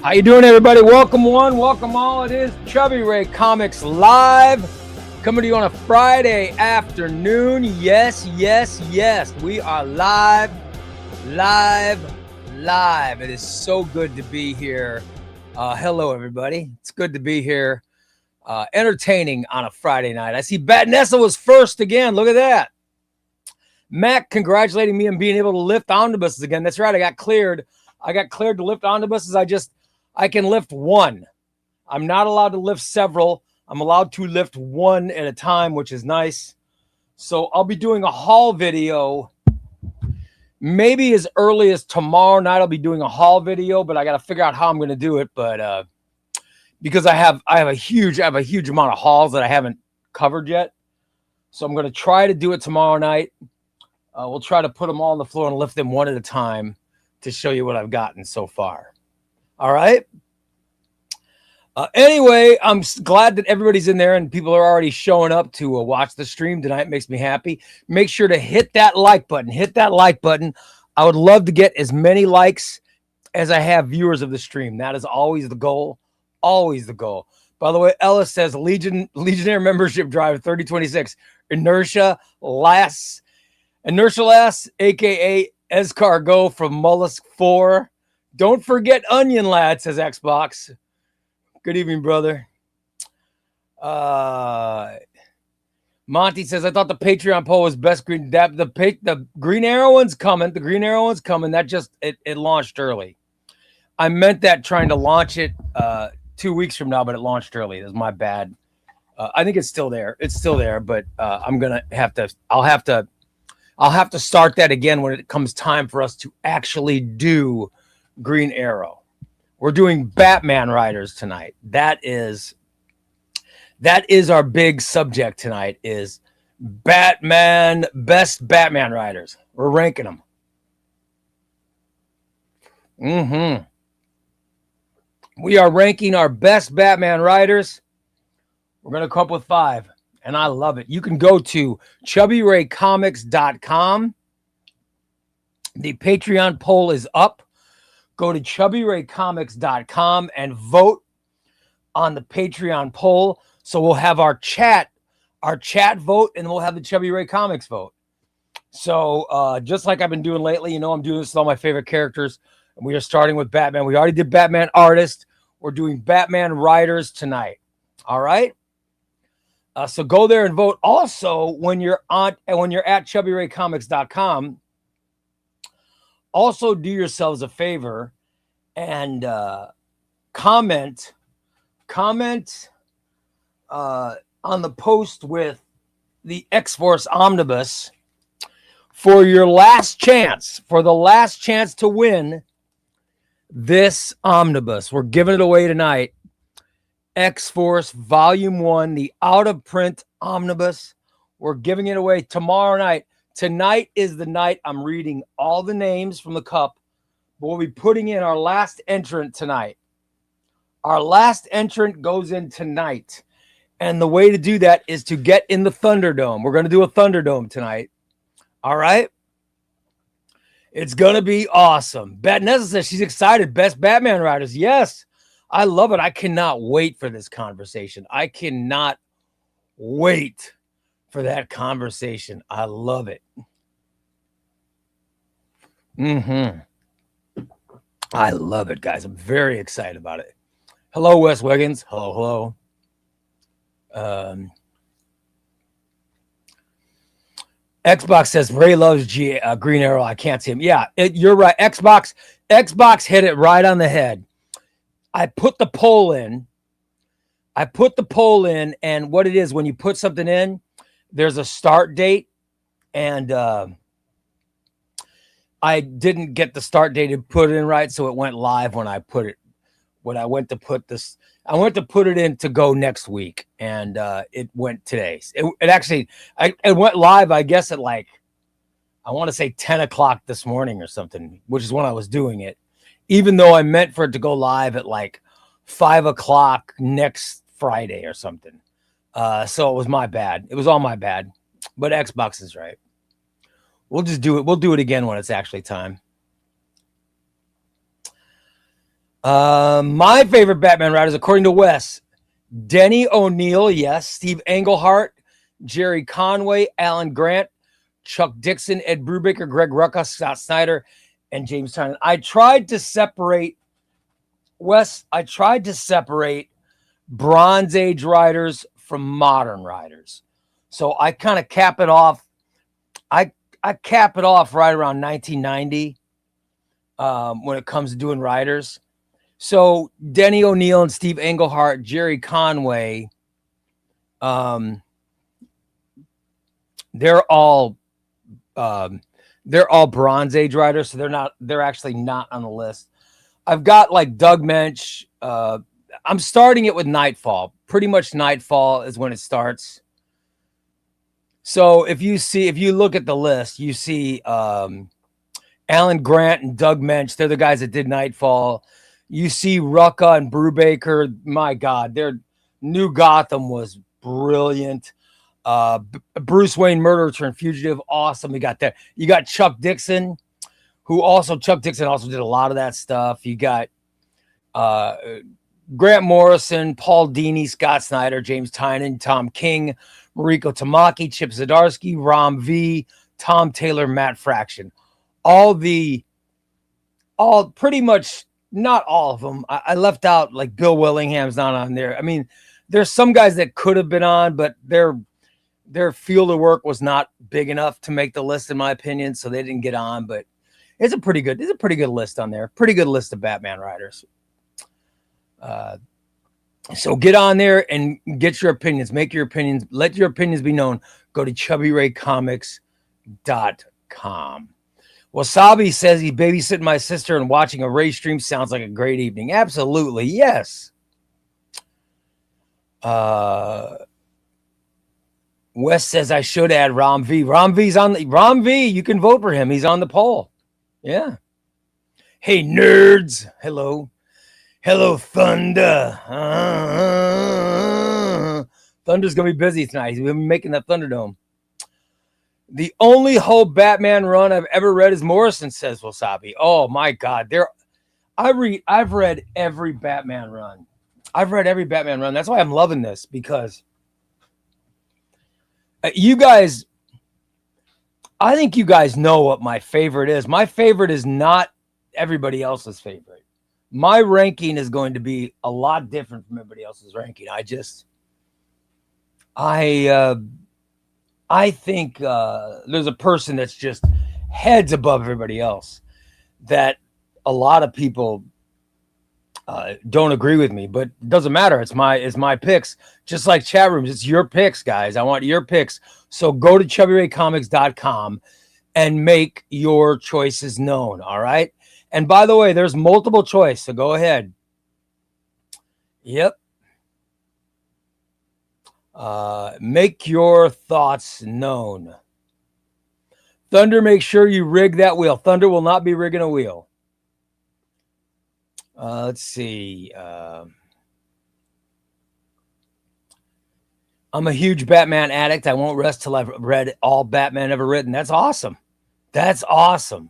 How you doing, everybody? Welcome one, welcome all. It is Chubbyray Comics Live, coming to you on a Friday afternoon. Yes. We are live. It is so good to be here. Hello, everybody. It's good to be here. Entertaining on a Friday night. I see Batnessa was first again. Look at that. Mac congratulating me on being able to lift omnibuses again. That's right. I got cleared to lift omnibuses. I can lift one. I'm not allowed to lift several. I'm allowed to lift one at a time, which is nice. So I'll be doing a haul video. Maybe as early as tomorrow night, I'll be doing a haul video, but I got to figure out how I'm going to do it. But because I have a huge amount of hauls that I haven't covered yet. So I'm going to try to do it tomorrow night. We'll try to put them all on the floor and lift them one at a time to show you what I've gotten so far. All right. Anyway, I'm glad that everybody's in there and people are already showing up to watch the stream tonight. It makes me happy. Make sure to hit that like button. I would love to get as many likes as I have viewers of the stream. That is always the goal. Always the goal. By the way, Ellis says Legionnaire membership drive 3026. Inertia Lass, aka Escargot from Mollusk 4. Don't forget Onion Lad, says Xbox. Good evening, brother. Monty says, I thought the Patreon poll was best green. The Green Arrow one's coming. The Green Arrow one's coming. That just, it launched early. I meant that trying to launch it 2 weeks from now, but it launched early. That's my bad. I think it's still there. It's still there, but I'm going to have to, I'll have to start that again when it comes time for us to actually do Green Arrow. We're doing Batman Riders tonight. That is our big subject tonight, is Batman, best Batman Riders. We're ranking them. We are ranking our best Batman Riders. We're going to come up with 5, and I love it. You can go to chubbyraycomics.com. The Patreon poll is up. Go to chubbyraycomics.com and vote on the Patreon poll. So we'll have our chat vote, and we'll have the Chubby Ray Comics vote. So just like I've been doing lately, I'm doing this with all my favorite characters. And we are starting with Batman. We already did Batman Artist. We're doing Batman Riders tonight. All right. So go there and vote. Also, when you're at chubbyraycomics.com, also do yourselves a favor and comment on the post with the X-Force Omnibus for the last chance to win this omnibus. We're giving it away tonight. X-Force Volume 1, the out-of-print omnibus. We're giving it away tomorrow night. Tonight is the night I'm reading all the names from the cup, but we'll be putting in our last entrant tonight. Our last entrant goes in tonight. And the way to do that is to get in the Thunderdome. We're going to do a Thunderdome tonight. All right? It's going to be awesome. Batnessa says she's excited. Best Batman Riders. Yes, I love it. I cannot wait for this conversation. I cannot wait for that conversation. I love it. I love it, guys. I'm very excited about it. Hello, Wes Wiggins. Hello. Xbox says Ray loves Green Arrow. I can't see him. Yeah, you're right. Xbox hit it right on the head. I put the poll in, and what it is, when you put something in, there's a start date, and I didn't get the start date and put it in right, so it went live when I went to put it in to go next week, and it went today. It went live, I guess, at I want to say 10 o'clock this morning or something, which is when I was doing it, even though I meant for it to go live at 5 o'clock next Friday or something. So it was my bad. It was all my bad, but Xbox is right. We'll just do it. We'll do it again when it's actually time. My favorite Batman writers, according to Wes, Denny O'Neil, yes, Steve Englehart, Jerry Conway, Alan Grant, Chuck Dixon, Ed Brubaker, Greg Rucka, Scott Snyder, and James Tynion. I tried to separate Bronze Age writers from modern writers. So I kind of cap it off. I cap it off right around 1990 when it comes to doing writers. So Denny O'Neil and Steve Englehart, Jerry Conway, they're all Bronze Age writers, so they're actually not on the list. I've got like Doug Mensch. I'm starting it with Nightfall. Pretty much Nightfall is when it starts. So if you look at the list, you see Alan Grant and Doug Mensch. They're the guys that did Nightfall. You see Rucka and Brubaker. My God, their New Gotham was brilliant. Bruce Wayne, Murder Return, Fugitive, awesome. You got Chuck Dixon, Chuck Dixon also did a lot of that stuff. You got Grant Morrison, Paul Dini, Scott Snyder, James Tynion, Tom King, Mariko Tamaki, Chip Zdarsky, Ram V, Tom Taylor, Matt Fraction. All pretty much, not all of them. I left out like Bill Willingham's not on there. I mean, there's some guys that could have been on, but their field of work was not big enough to make the list, in my opinion, so they didn't get on. But it's a pretty good list on there. Pretty good list of Batman writers. So get on there and get your opinions. Make your opinions. Let your opinions be known. Go to ChubbyRayComics.com. Wasabi says he's babysitting my sister and watching a Ray stream sounds like a great evening. Absolutely, yes. Wes says I should add Ram V. Ram V, you can vote for him. He's on the poll. Yeah. Hey, nerds. Hello. Hello, Thunder. Thunder's going to be busy tonight. He's going to be making that Thunderdome. The only whole Batman run I've ever read is Morrison, says Wasabi. Oh, my God. I've read every Batman run. That's why I'm loving this, because you guys, I think you guys know what my favorite is. My favorite is not everybody else's favorite. My ranking is going to be a lot different from everybody else's ranking. I think there's a person that's just heads above everybody else that a lot of people don't agree with me, but it doesn't matter. It's my picks. Just like chat rooms, it's your picks, guys. I want your picks. So go to ChubbyRayComics.com and make your choices known. All right. And by the way, there's multiple choice, so go ahead. Yep. Make your thoughts known. Thunder, make sure you rig that wheel. Thunder will not be rigging a wheel. Let's see. I'm a huge Batman addict. I won't rest till I've read all Batman ever written. That's awesome. That's awesome.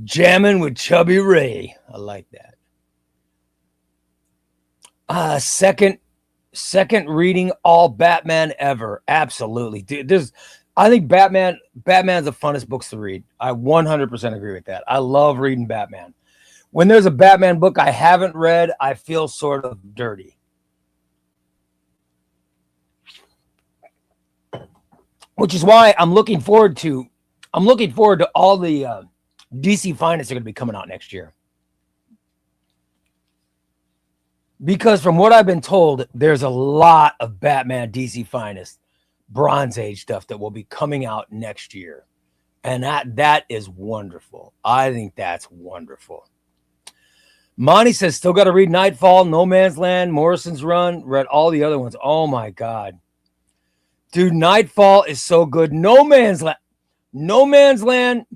Jamming with Chubby Ray. I like that. Second reading all Batman ever. Absolutely. Dude, I think Batman's the funnest books to read. I 100% agree with that. I love reading Batman. When there's a Batman book I haven't read, I feel sort of dirty. Which is why I'm looking forward to all the DC Finest are going to be coming out next year. Because from what I've been told, there's a lot of Batman DC Finest Bronze Age stuff that will be coming out next year. And that is wonderful. I think that's wonderful. Monty says, still got to read Nightfall, No Man's Land, Morrison's Run, read all the other ones. Oh my God. Dude, Nightfall is so good. No Man's Land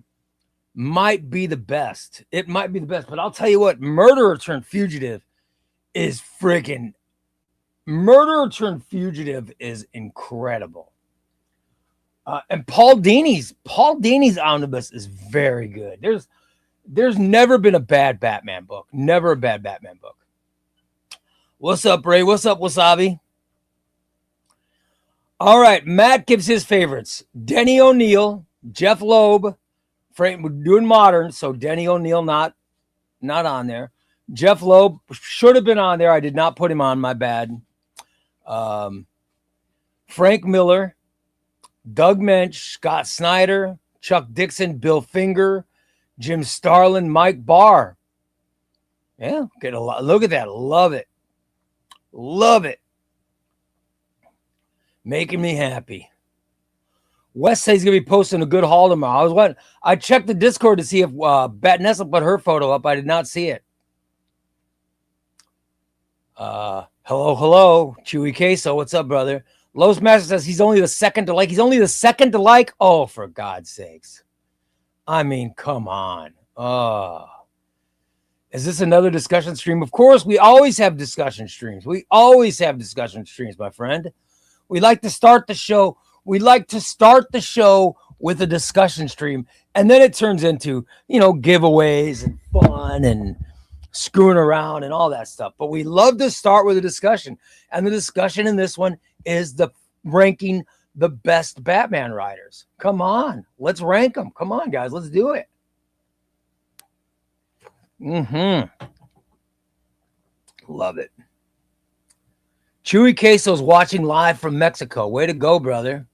might be the best. It might be the best, but I'll tell you what, Murderer Turned Fugitive is freaking Murderer Turned Fugitive is incredible. And Paul Dini's omnibus is very good. There's never been a bad Batman book. Never a bad Batman book. What's up, Ray? What's up, Wasabi? All right, Matt gives his favorites. Denny O'Neil, Jeff Loeb, Frank, we're doing modern, so Denny O'Neil not on there. Jeff Loeb should have been on there. I did not put him on, my bad. Frank Miller, Doug Mensch, Scott Snyder, Chuck Dixon, Bill Finger, Jim Starlin, Mike Barr. Yeah, get a lot. Look at that. Love it. Love it. Making me happy. Wes says he's going to be posting a good haul tomorrow. I checked the Discord to see if Batnessa put her photo up. I did not see it. Hello. Chewy Queso. What's up, brother? Los Master says he's only the second to like. He's only the second to like. Oh, for God's sakes. I mean, come on. Oh. Is this another discussion stream? Of course, we always have discussion streams. We always have discussion streams, my friend. We like to start the show. We like to start the show with a discussion stream, and then it turns into, giveaways and fun and screwing around and all that stuff. But we love to start with a discussion, and the discussion in this one is the ranking the best Batman writers. Come on, let's rank them. Come on, guys, let's do it. Love it. Chewy Queso's watching live from Mexico. Way to go, brother.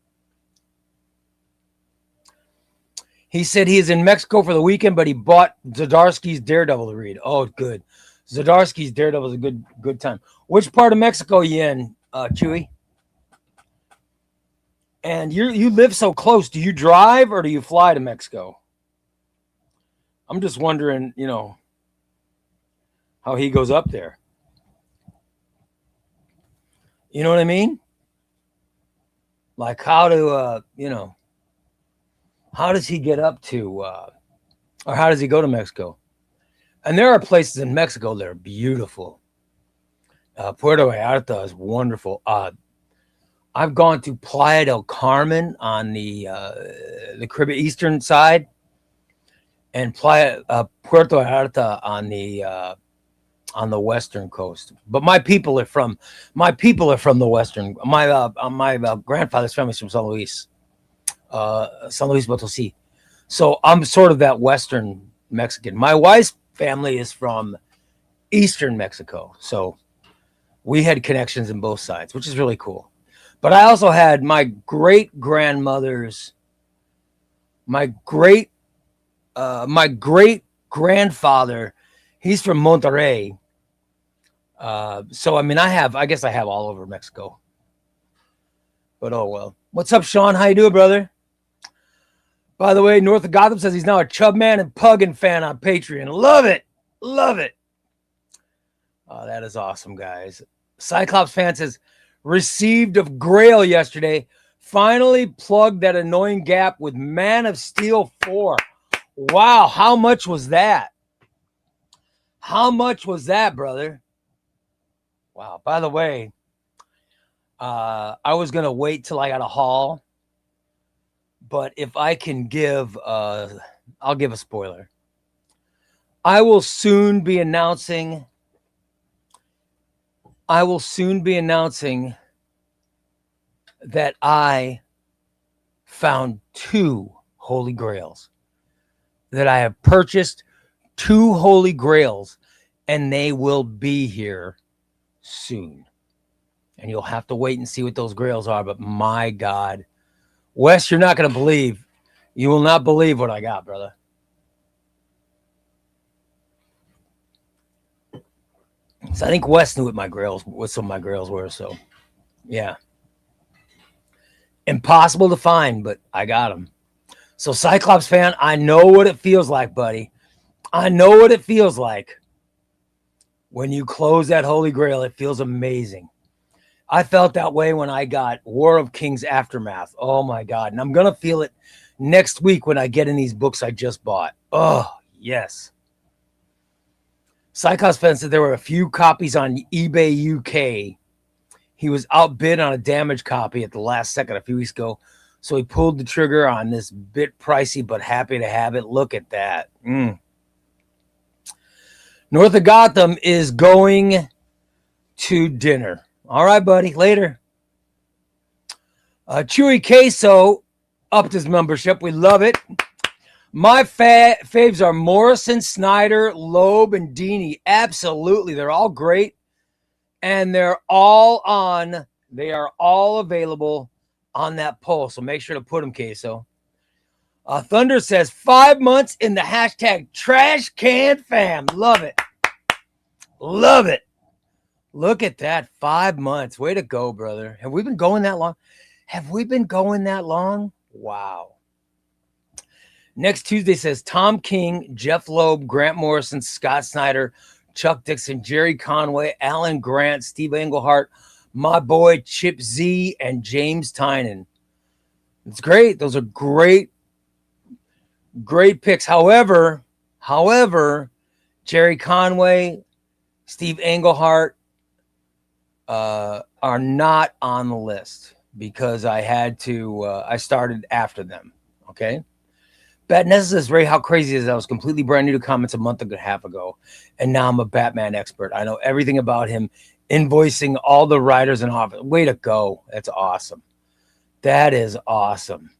He said he is in Mexico for the weekend, but he bought Zdarsky's Daredevil to read. Oh, good. Zdarsky's Daredevil is a good time. Which part of Mexico are you in, Chewy? And you live so close. Do you drive or do you fly to Mexico? I'm just wondering, how he goes up there. You know what I mean? Like how to, how does he get up to, or how does he go to Mexico? And there are places in Mexico that are beautiful. Puerto Vallarta is wonderful. I've gone to Playa del Carmen on the Caribbean eastern side, and Puerto Vallarta on the western coast. But my people are from the western. My grandfather's family is from San Luis Potosí. So I'm sort of that western Mexican. My wife's family is from eastern Mexico. So we had connections in both sides, which is really cool. But I also had my great grandfather. He's from Monterrey. So I mean, I guess I have all over Mexico. But oh well. What's up, Sean? How you doing, brother? By the way, North of Gotham says he's now a Chubman and Puggin fan on Patreon. Love it. Love it. Oh, that is awesome, guys. Cyclops fan says, received of Grail yesterday. Finally plugged that annoying gap with Man of Steel 4. Wow, how much was that? How much was that, brother? Wow, by the way, I was going to wait till I got a haul. But if I can give, I'll give a spoiler. I will soon be announcing that I found 2 Holy Grails. That I have purchased 2 Holy Grails, and they will be here soon. And you'll have to wait and see what those Grails are. But my God, Wes, you're not going to believe. You will not believe what I got, brother. So I think Wes knew what some of my Grails were. So, yeah. Impossible to find, but I got them. So, Cyclops fan, I know what it feels like, buddy. I know what it feels like when you close that Holy Grail. It feels amazing. I felt that way when I got War of Kings Aftermath. Oh, my God. And I'm going to feel it next week when I get in these books I just bought. Oh, yes. Cyclops fan said there were a few copies on eBay UK. He was outbid on a damaged copy at the last second a few weeks ago. So he pulled the trigger on this bit pricey, but happy to have it. Look at that. North of Gotham is going to dinner. All right, buddy. Later. Chewy Queso upped his membership. We love it. My faves are Morrison, Snyder, Loeb, and Deeney. Absolutely. They're all great. And they are all available on that poll. So make sure to put them, Queso. Thunder says 5 months in the hashtag trash can fam. Love it. Love it. Look at that. 5 months. Way to go, brother. Have we been going that long? Wow. Next Tuesday says Tom King, Jeff Loeb, Grant Morrison, Scott Snyder, Chuck Dixon, Jerry Conway, Alan Grant, Steve Englehart, my boy Chip Z, and James Tynan. It's great. Those are great picks. However, Jerry Conway, Steve Englehart are not on the list because I started after them. Okay. Bat Nessa says, Ray, how crazy is that? I was completely brand new to comments a month and a half ago, and now I'm a Batman expert. I know everything about him, invoicing all the writers in office. Way to go. That's awesome. That is awesome.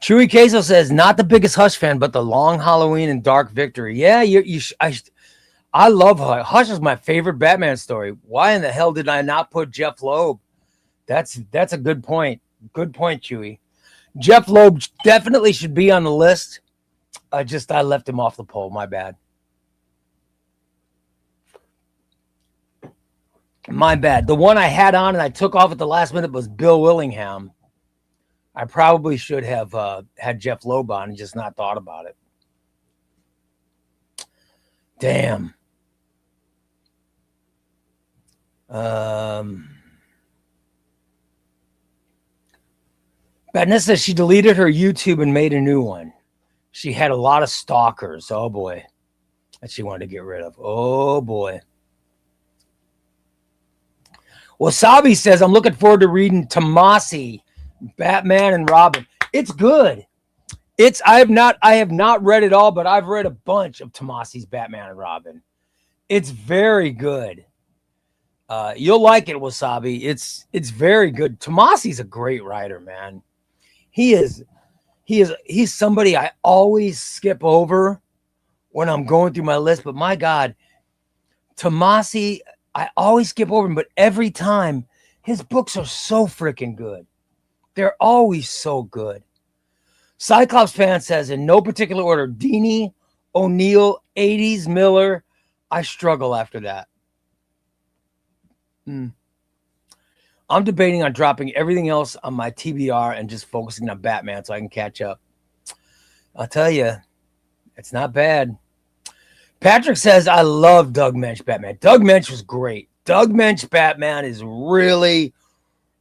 Chewy Queso says, not the biggest Hush fan, but the Long Halloween and Dark Victory. Yeah, I love Hush. Hush is my favorite Batman story. Why in the hell did I not put Jeff Loeb? That's a good point. Good point, Chewy. Jeff Loeb definitely should be on the list. I left him off the poll. My bad. The one I had on and I took off at the last minute was Bill Willingham. I probably should have had Jeff Loeb on and just not thought about it. Damn. Badness says she deleted her YouTube and made a new one. She had a lot of stalkers. Oh, boy. That she wanted to get rid of. Oh, boy. Wasabi says, I'm looking forward to reading Tomasi, Batman and Robin. It's good. I have not read it all, but I've read a bunch of Tomasi's Batman and Robin. It's very good. You'll like it, Wasabi. It's very good. Tomasi's a great writer, man. He's somebody I always skip over when I'm going through my list, but my God, Tomasi, I always skip over him, but every time his books are so freaking good. They're always so good. Cyclops fan says, in no particular order, Deeney, O'Neill, 80s, Miller. I struggle after that. I'm debating on dropping everything else on my TBR and just focusing on Batman so I can catch up. I'll tell you, it's not bad. Patrick says, I love Doug Mensch Batman. Doug Mensch was great. Doug Mensch Batman is really,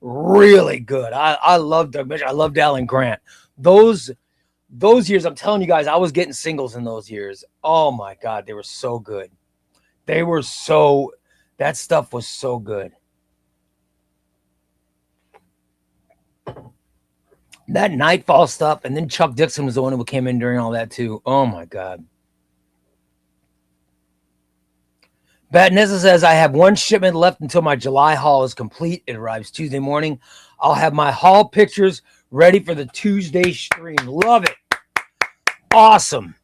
really good. I love Doug Mensch. I loved Alan Grant. Those years, I'm telling you guys, I was getting singles in those years. Oh, my God. They were so good. That stuff was so good. That Nightfall stuff, and then Chuck Dixon was the one who came in during all that too. Oh my God. Batnessa says, I have one shipment left until my July haul is complete. It arrives Tuesday morning. I'll have my haul pictures ready for the Tuesday stream. Love it. Awesome.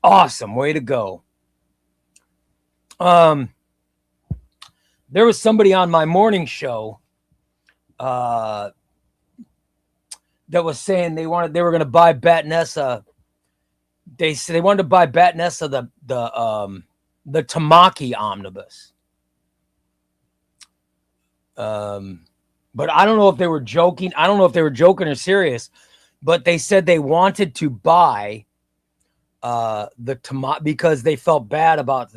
Awesome. Way to go. There was somebody on my morning show that was saying they were going to buy Batnessa. They said they wanted to buy Batnessa the Tamaki omnibus. But I don't know if they were joking. I don't know if they were joking or serious. But they said they wanted to buy the Tamaki because they felt bad about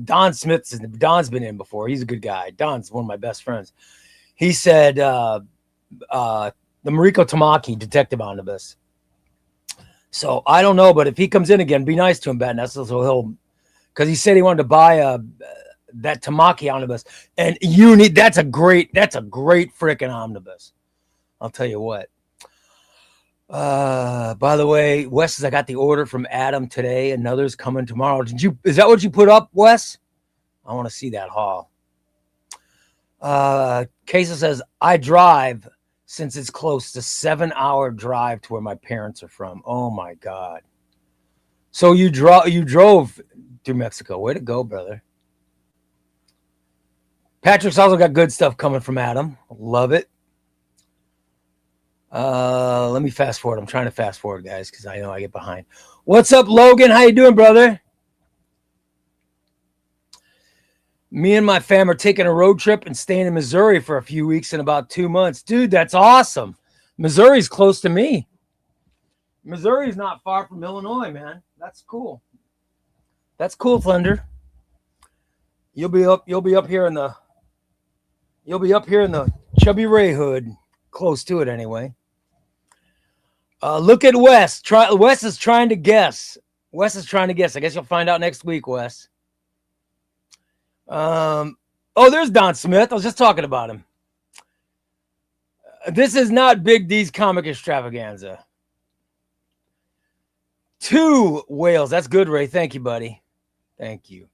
Don Smith. Don's been in before. He's a good guy. Don's one of my best friends. He said the Mariko Tamaki Detective Omnibus. So I don't know, but if he comes in again, be nice to him, Batnessa. So because he said he wanted to buy that Tamaki omnibus, and that's a great freaking omnibus. I'll tell you what. By the way, Wes says I got the order from Adam today. Another's coming tomorrow. Is that what you put up, Wes? I want to see that haul. Kesa says I drive since it's close to 7-hour drive to where my parents are from. Oh my God. So you drove through Mexico. Way to go, brother. Patrick's also got good stuff coming from Adam. Love it. Let me fast forward. I'm trying to fast forward, guys, because I know I get behind. What's up, Logan? How you doing, brother? Me and my fam are taking a road trip and staying in Missouri for a few weeks in about 2 months. Dude, that's awesome. Missouri's close to me. Missouri's not far from Illinois, man. That's cool. That's cool, Thunder. You'll be up here in the Chubbyray hood, close to it anyway. Look at Wes. Wes is trying to guess. I guess you'll find out next week, Wes. There's Don Smith. I was just talking about him. This is not Big D's comic extravaganza. 2 whales. That's good, Ray. Thank you, buddy. Thank you.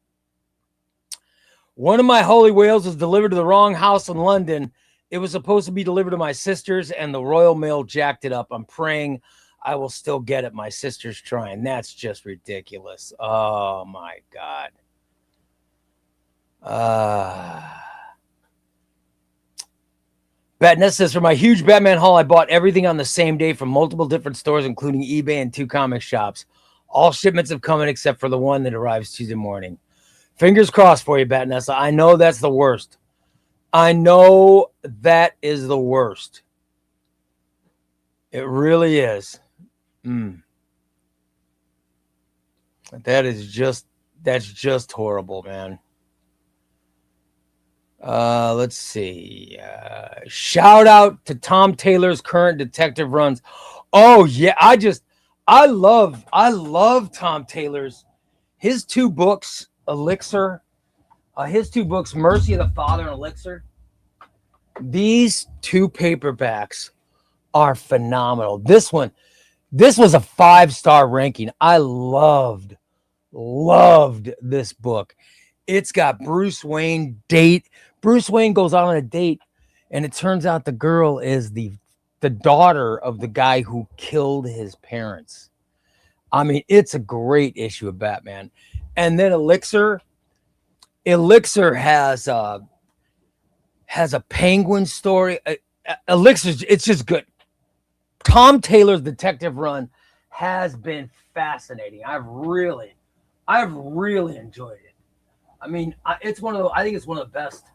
One of my holy whales was delivered to the wrong house in London. It was supposed to be delivered to my sister's, and the Royal Mail jacked it up. I'm praying I will still get it. My sister's trying. That's just ridiculous. Oh, my God. Batness says, for my huge Batman haul, I bought everything on the same day from multiple different stores, including eBay and 2 comic shops. All shipments have come in except for the one that arrives Tuesday morning. Fingers crossed for you, Batnessa. I know that's the worst. I know that is the worst. It really is. That's just horrible, man. Let's see. Shout out to Tom Taylor's current detective runs. Oh yeah, I love Tom Taylor's. His 2 books, Elixir, his 2 books, Mercy of the Father and Elixir. These 2 paperbacks are phenomenal. This was a 5-star ranking. I loved this book. It's got Bruce Wayne date. Bruce Wayne goes out on a date, and it turns out the girl is the daughter of the guy who killed his parents. I mean, it's a great issue of Batman. And then Elixir has a Penguin story. Elixir, it's just good. Tom Taylor's detective run has been fascinating. I've really enjoyed it. I mean, I think it's one of the best.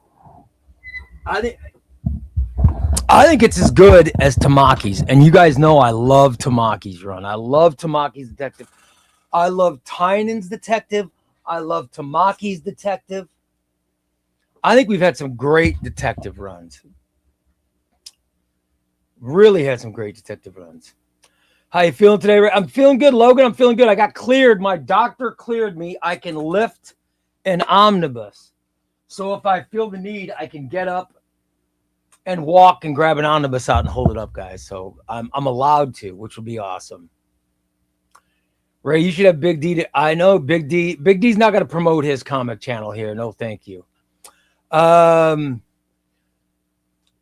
I think it's as good as Tamaki's, and you guys know I love Tamaki's run. I love Tamaki's detective. I love Tynan's detective. I love Tamaki's detective. I think we've had some great detective runs. Really had some great detective runs. How you feeling today? I'm feeling good, Logan. I'm feeling good. I got cleared. My doctor cleared me. I can lift an omnibus. So if I feel the need, I can get up and walk and grab an omnibus out and hold it up, guys. So I'm allowed to, which will be awesome. Ray, you should have Big D. I know Big D. Big D's not going to promote his comic channel here. No, thank you.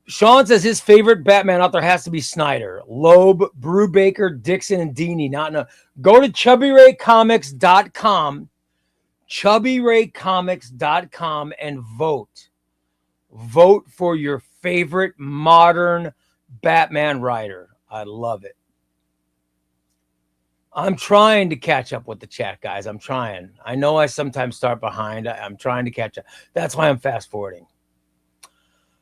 Sean says his favorite Batman out there has to be Snyder, Loeb, Brubaker, Dixon, and Dini. Go to ChubbyRayComics.com, ChubbyRayComics.com, and vote. Vote for your favorite modern Batman writer. I love it. I'm trying to catch up with the chat, guys. I'm trying. I know I sometimes start behind. I'm trying to catch up. That's why I'm fast forwarding.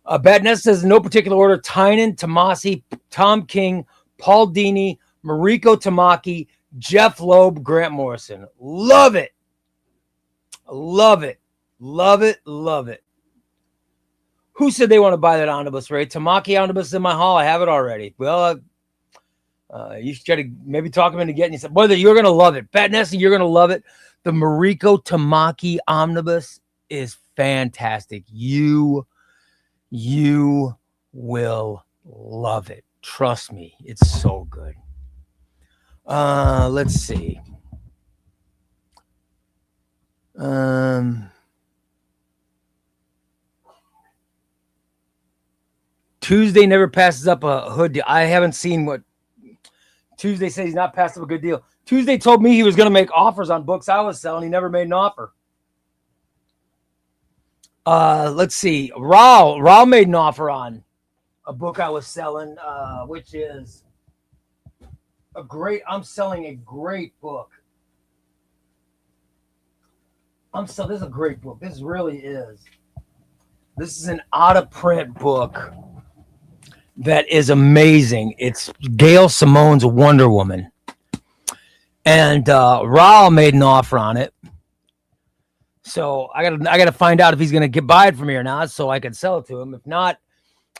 Batness says in no particular order: Tynan, Tomasi, Tom King, Paul Dini, Mariko Tamaki, Jeff Loeb, Grant Morrison. Love it. Love it. Love it. Love it. Who said they want to buy that omnibus, Ray? Tamaki omnibus in my haul. I have it already. Well, you should try to maybe talk him into getting it. Brother, you're going to love it. Batness, you're going to love it. The Mariko Tamaki omnibus is fantastic. You will love it. Trust me. It's so good. Let's see. Tuesday never passes up a hood deal. I haven't seen what Tuesday says. He's not passed up a good deal. Tuesday told me he was going to make offers on books I was selling. He never made an offer. Let's see. Raul made an offer on a book I was selling, which is I'm selling a great book. This is a great book. This really is. This is an out of print book that is amazing. It's Gail Simone's Wonder Woman. And Raul made an offer on it. So I gotta find out if he's gonna buy it from me or not, so I can sell it to him. If not,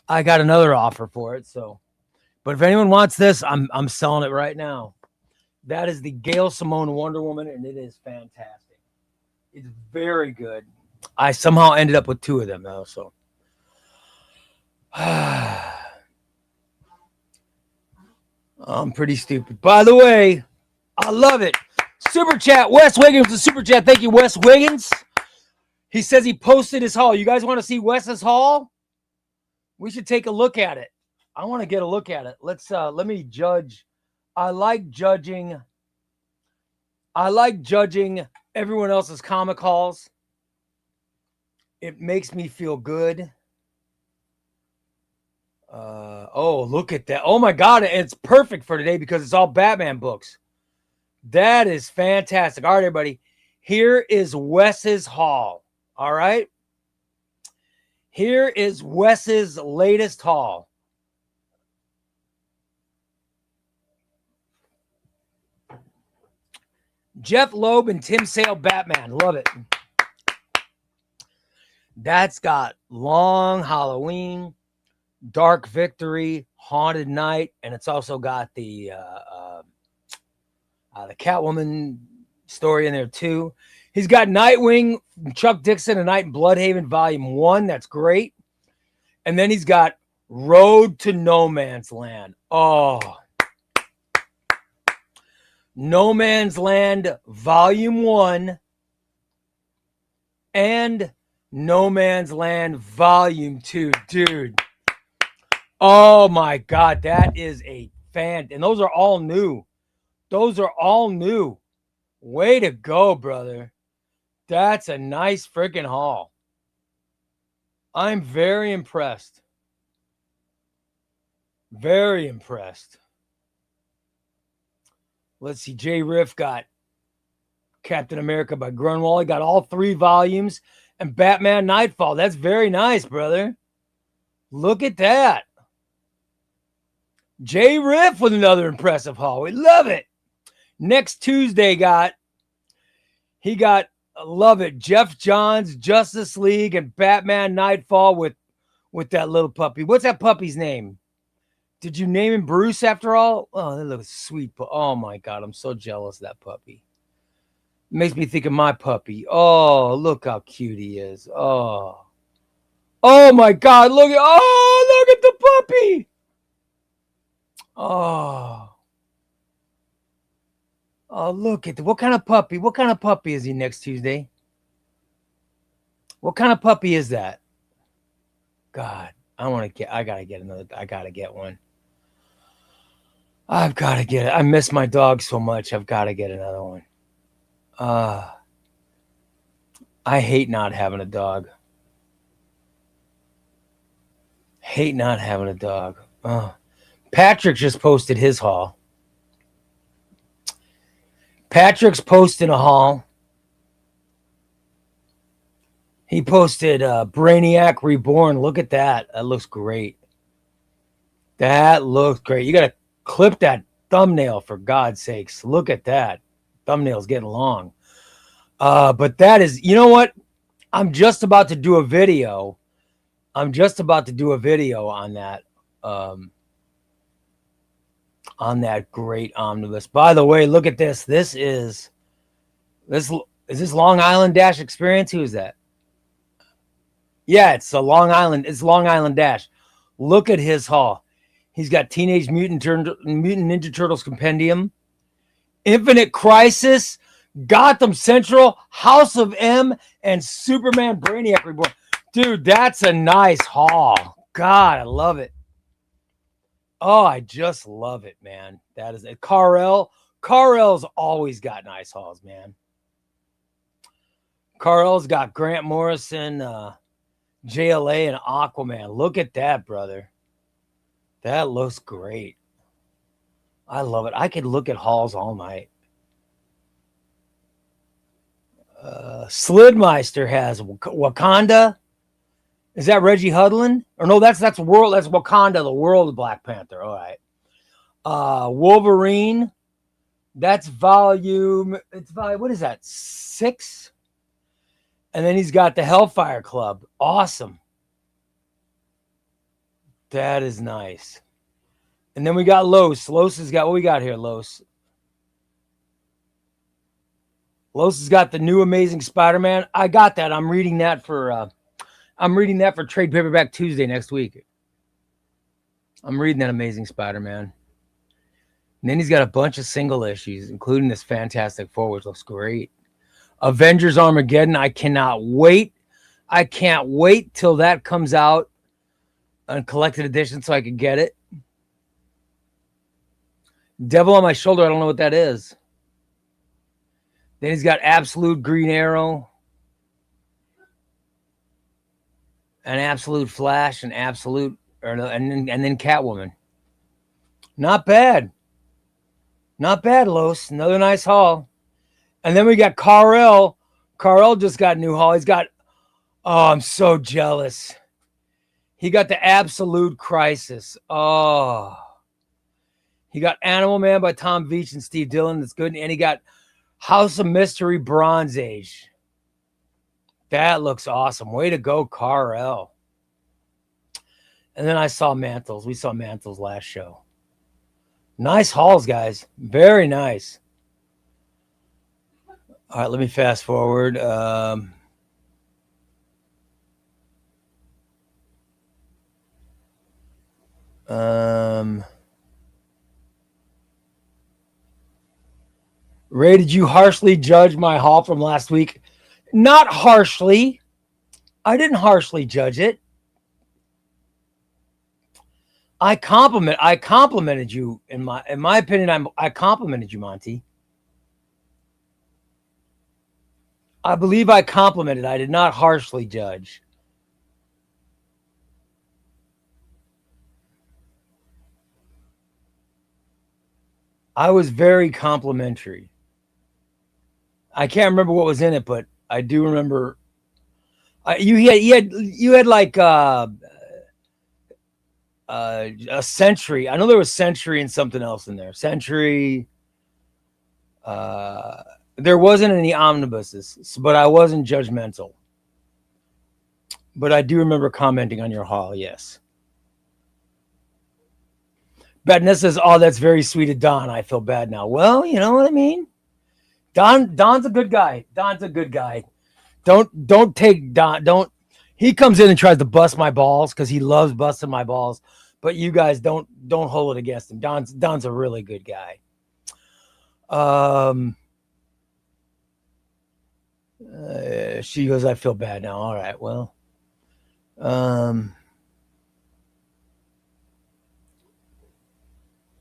I got another offer for it. So, but if anyone wants this, I'm selling it right now. That is the Gail Simone Wonder Woman, and it is fantastic. It's very good. I somehow ended up with 2 of them though. So, I'm pretty stupid. By the way, I love it. Super chat, Wes Wiggins, the super chat. Thank you, Wes Wiggins. He says he posted his haul. You guys want to see Wes's haul? We should take a look at it. I want to get a look at it. Let me judge. I like judging everyone else's comic hauls. It makes me feel good. Oh, look at that. Oh my God. It's perfect for today because it's all Batman books. That is fantastic. All right, everybody. Here is Wes's haul. All right. Here is Wes's latest haul. Jeff Loeb and Tim Sale Batman. Love it. That's got Long Halloween, Dark Victory, Haunted Night, and it's also got the Catwoman story in there too. He's got Nightwing, Chuck Dixon, A Night in Bloodhaven, Volume 1. That's great. And then he's got Road to No Man's Land. Oh. No Man's Land, Volume 1. And No Man's Land, Volume 2. Dude. Oh, my God. That is a fan. And those are all new. Those are all new. Way to go, brother. That's a nice freaking haul. I'm very impressed. Very impressed. Let's see. Jay Riff got Captain America by Grunwald. He got all 3 volumes. And Batman Nightfall. That's very nice, brother. Look at that. Jay Riff with another impressive haul. We love it. Next Tuesday he got, love it, Jeff Johns, Justice League, and Batman Nightfall with that little puppy. What's that puppy's name? Did you name him Bruce after all? Oh, that looks sweet. Oh, my God. I'm so jealous of that puppy. It makes me think of my puppy. Oh, look how cute he is. Oh. Oh, my God. Look at the puppy. Oh. Oh, look at what kind of puppy? What kind of puppy is he next Tuesday? What kind of puppy is that? God, I gotta get another. I gotta get one. I've got to get it. I miss my dog so much. I've got to get another one. I hate not having a dog. Hate not having a dog. Patrick just posted his haul. Patrick's posting a haul. He posted Brainiac Reborn. Look at that. That looks great. That looks great. You got to clip that thumbnail for God's sakes. Look at that. Thumbnail's getting long. But that is, you know what? I'm just about to do a video. On that great omnibus. By the way, look at this. Is this Long Island Dash Experience? Who is that? Yeah, it's Long Island Dash. Look at his haul. He's got Teenage Mutant Ninja Turtles Compendium. Infinite Crisis, Gotham Central, House of M, and Superman Brainiac Reborn. Dude, that's a nice haul. God, I love it. Oh, I just love it, man. That is it. Carl's always got nice hauls, man. Carl's got Grant Morrison, JLA, and Aquaman. Look at that, brother. That looks great. I love it. I could look at hauls all night. Slidmeister has Wakanda. Is that Reggie Hudlin? Or no, that's world. That's Wakanda, the world of Black Panther. All right. Wolverine. That's volume. It's volume. What is that? 6. And then he's got the Hellfire Club. Awesome. That is nice. And then we got Los. Los has got what we got here. Los has got the new Amazing Spider-Man. I got that. I'm reading that for Trade Paperback Tuesday next week. I'm reading that Amazing Spider-Man. And then he's got a bunch of single issues, including this Fantastic Four, which looks great. Avengers Armageddon. I cannot wait. I can't wait till that comes out on collected edition so I can get it. Devil on My Shoulder. I don't know what that is. Then he's got Absolute Green Arrow, an Absolute Flash, and then Catwoman. Not bad. Not bad, Los. Another nice haul. And then we got Carl. Carl just got a new haul. He's got, oh, I'm so jealous. He got the Absolute Crisis. Oh. He got Animal Man by Tom Veitch and Steve Dillon. That's good. And he got House of Mystery Bronze Age. That looks awesome. Way to go, Carl. And then I saw Mantles. We saw Mantles last show. Nice hauls, guys. Very nice. All right, let me fast forward. Ray, did you harshly judge my haul from last week? Not harshly. I didn't harshly judge it. I complimented you. In my opinion, I complimented you, Monty. I believe I complimented. I did not harshly judge. I was very complimentary. I can't remember what was in it, but I do remember. You had like a Century. I know there was Century and something else in there. Century. There wasn't any omnibuses, but I wasn't judgmental. But I do remember commenting on your haul. Yes. Badness says, "Oh, that's very sweet of Don. I feel bad now." Well, you know what I mean. Don's a good guy. Don's a good guy. Don't take Don. Don't. He comes in and tries to bust my balls because he loves busting my balls. But you guys don't hold it against him. Don's a really good guy. She goes, "I feel bad now." All right. Well.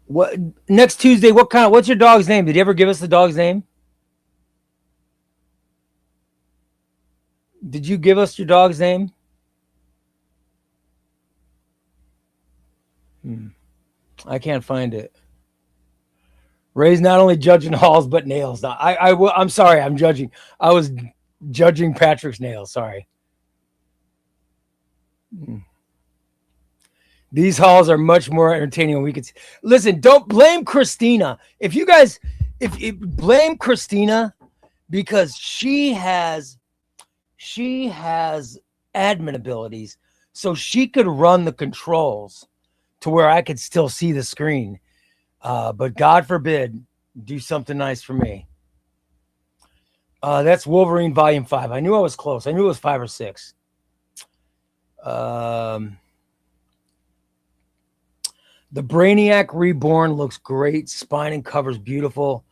What next Tuesday? What's your dog's name? Did you ever give us the dog's name? Did you give us your dog's name? I can't find it. Ray's not only judging hauls but nails. I'm sorry. I'm judging. I was judging Patrick's nails. Sorry. These hauls are much more entertaining than we could see. Listen, don't blame Christina. If blame Christina because she has admin abilities, so she could run the controls to where I could still see the screen. But God forbid, do something nice for me. That's Wolverine Volume 5. I knew I was close. I knew it was 5 or 6. The Brainiac Reborn looks great. Spine and cover's beautiful.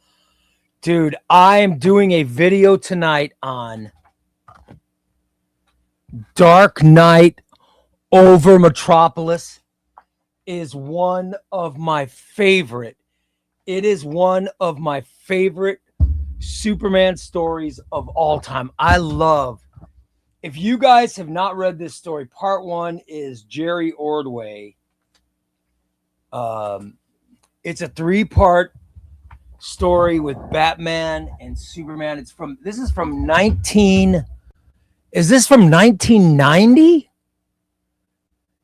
Dude, I am doing a video tonight on Dark Knight over Metropolis. Is one of my favorite. It is one of my favorite Superman stories of all time. I love. If you guys have not read this story, part one is Jerry Ordway. It's a 3-part story with Batman and Superman. This is from 1990?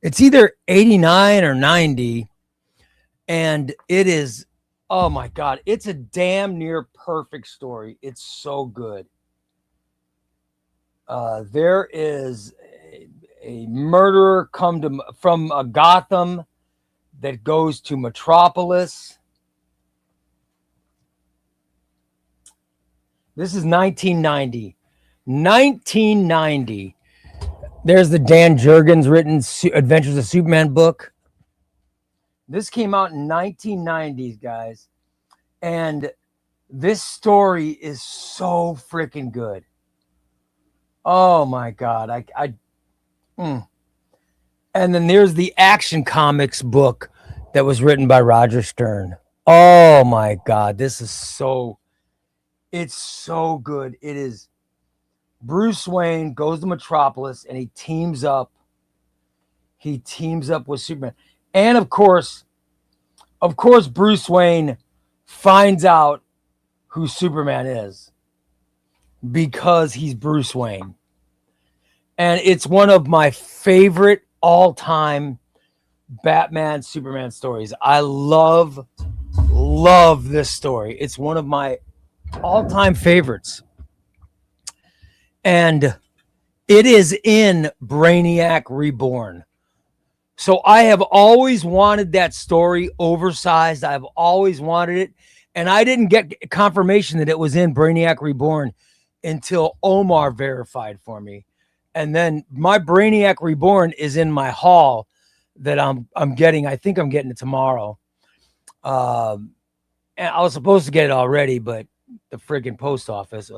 It's either 89 or 90. And it is, oh my God, it's a damn near perfect story. It's so good. There is a murderer from Gotham that goes to Metropolis. This is 1990. 1990. There's the Dan Jurgens written Adventures of Superman book. This came out in 1990s, guys. And this story is so freaking good. Oh my God. And then there's the Action Comics book that was written by Roger Stern. Oh my God. It's so good. It is. Bruce Wayne goes to Metropolis and he teams up with Superman. And of course, Bruce Wayne finds out who Superman is because he's Bruce Wayne. And it's one of my favorite all-time Batman Superman stories. I love this story. It's one of my all-time favorites. And it is in Brainiac Reborn. So I have always wanted that story oversized. I've always wanted it. And I didn't get confirmation that it was in Brainiac Reborn until Omar verified for me. And then my Brainiac Reborn is in my haul that I'm getting. I think I'm getting it tomorrow. And I was supposed to get it already, but the friggin' post office.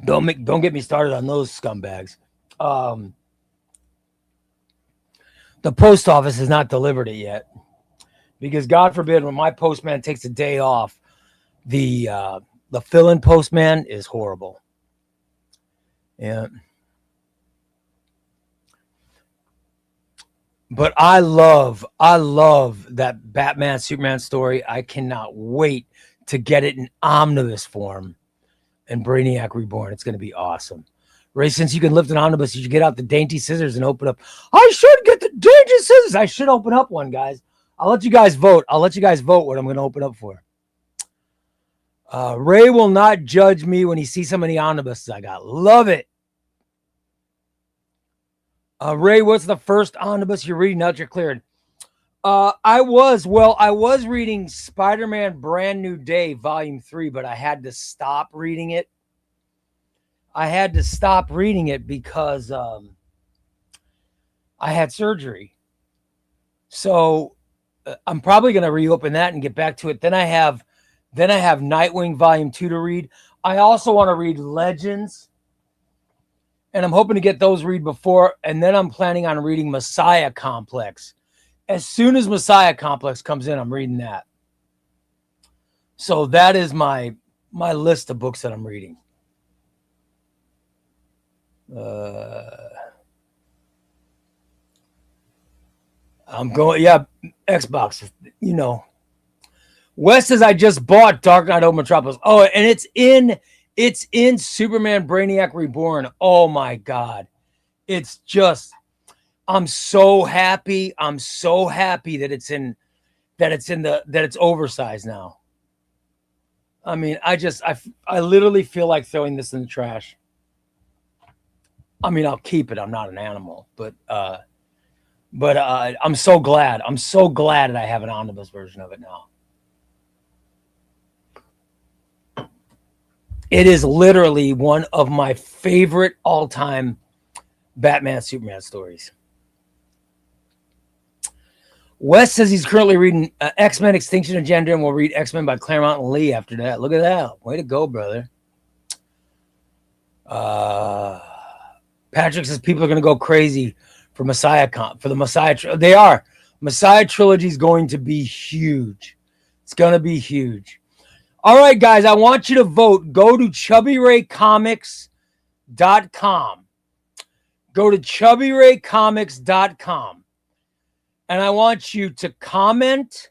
Don't get me started on those scumbags. The post office has not delivered it yet because God forbid when my postman takes a day off, the fill-in postman is horrible. Yeah. But I love that Batman Superman story. I cannot wait to get it in omnibus form and Brainiac Reborn. It's going to be awesome. Ray, since you can lift an omnibus, you should get out the dainty scissors and open up. I should get the dainty scissors. I should open up one, guys. I'll let you guys vote. What I'm going to open up for. Ray will not judge me when he sees some of the omnibuses I got. Love it. Ray, what's the first omnibus you're reading now that you're cleared? I was reading Spider-Man Brand New Day, Volume 3, but I had to stop reading it. Because I had surgery. So I'm probably going to reopen that and get back to it. Then I have Nightwing Volume 2 to read. I also want to read Legends. And I'm hoping to get those read before. And then I'm planning on reading Messiah Complex. As soon as Messiah Complex comes in, I'm reading that. So that is my list of books that I'm reading. I'm going, Xbox, Wes says I just bought Dark Knight over Metropolis. Oh, and it's in Superman Brainiac Reborn. Oh my God. It's just, I'm so happy. That it's oversized now. I mean, I literally feel like throwing this in the trash. I mean, I'll keep it. I'm not an animal, but I'm so glad. I'm so glad that I have an omnibus version of it now. It is literally one of my favorite all-time Batman Superman stories. Wes says he's currently reading X-Men Extinction Agenda and will read X-Men by Claremont and Lee after that. Look at that. Way to go, brother. Patrick says people are going to go crazy for the Messiah. They are. Messiah trilogy is going to be huge. It's going to be huge. All right, guys, I want you to vote. Go to ChubbyRayComics.com. Go to ChubbyRayComics.com. And I want you to comment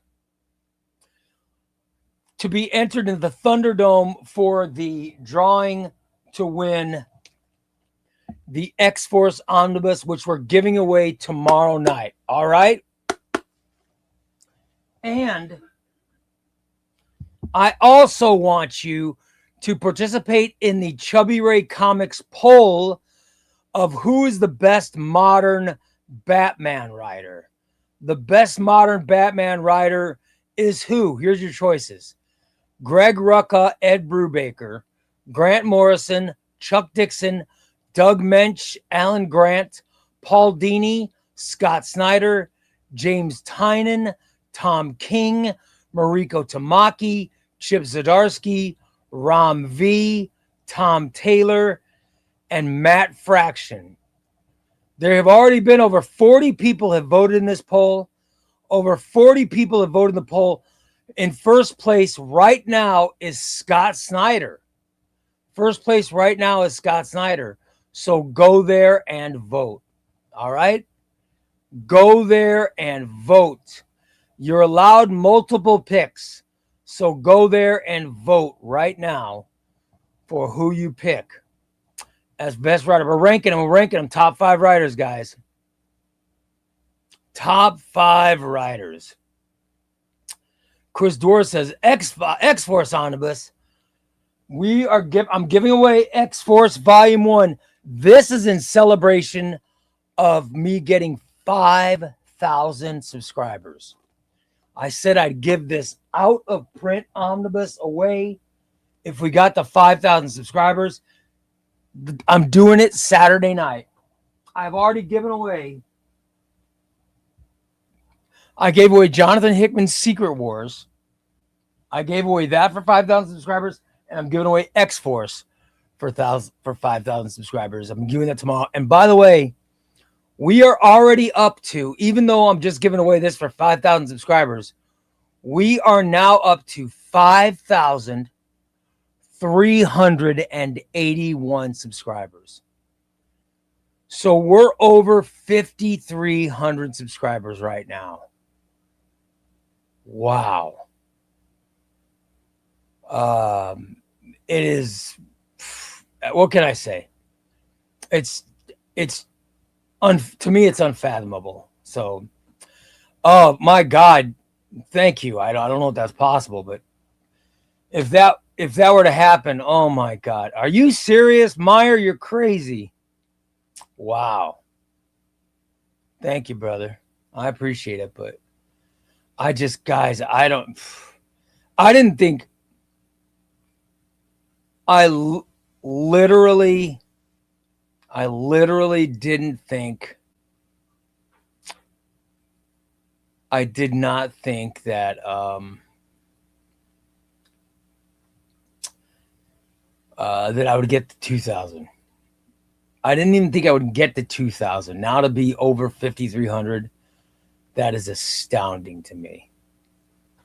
to be entered into the Thunderdome for the drawing to win the X-Force Omnibus, which we're giving away tomorrow night. All right? And I also want you to participate in the Chubby Ray Comics poll of who is the best modern Batman writer. The best modern Batman writer is who? Here's your choices. Greg Rucka, Ed Brubaker, Grant Morrison, Chuck Dixon, Doug Mensch, Alan Grant, Paul Dini, Scott Snyder, James Tynan, Tom King, Mariko Tamaki, Chip Zdarsky, Ram V, Tom Taylor, and Matt Fraction. There have already been over 40 people have voted in this poll. Over 40 people have voted in the poll. In first place right now is Scott Snyder. First place right now is Scott Snyder. So go there and vote. All right? Go there and vote. You're allowed multiple picks. So go there and vote right now for who you pick as best writer. We're ranking them top 5 writers, guys. Top 5 writers. Chris Dorr says X-Force Omnibus. I'm giving away X-Force Volume 1. This is in celebration of me getting 5,000 subscribers. I said I'd give this out of print omnibus away if we got the 5,000 subscribers. I'm doing it Saturday night. I've already given away. I gave away Jonathan Hickman's Secret Wars. I gave away that for 5,000 subscribers, and I'm giving away X-Force for 5,000 subscribers. I'm giving that tomorrow. And by the way, we are already up to, even though I'm just giving away this for 5,000 subscribers, we are now up to 5,381 subscribers. So we're over 5,300 subscribers right now. Wow. It is, what can I say? To me, it's unfathomable. So, oh my God, thank you. I don't know if that's possible, but if that were to happen, oh my God, are you serious, Meyer? You're crazy. Wow. Thank you, brother. I appreciate it, but I just, guys, I didn't think. I literally didn't think. I did not think that that I would get to 2,000. I didn't even think I would get to 2,000. Now to be over 5,300, that is astounding to me.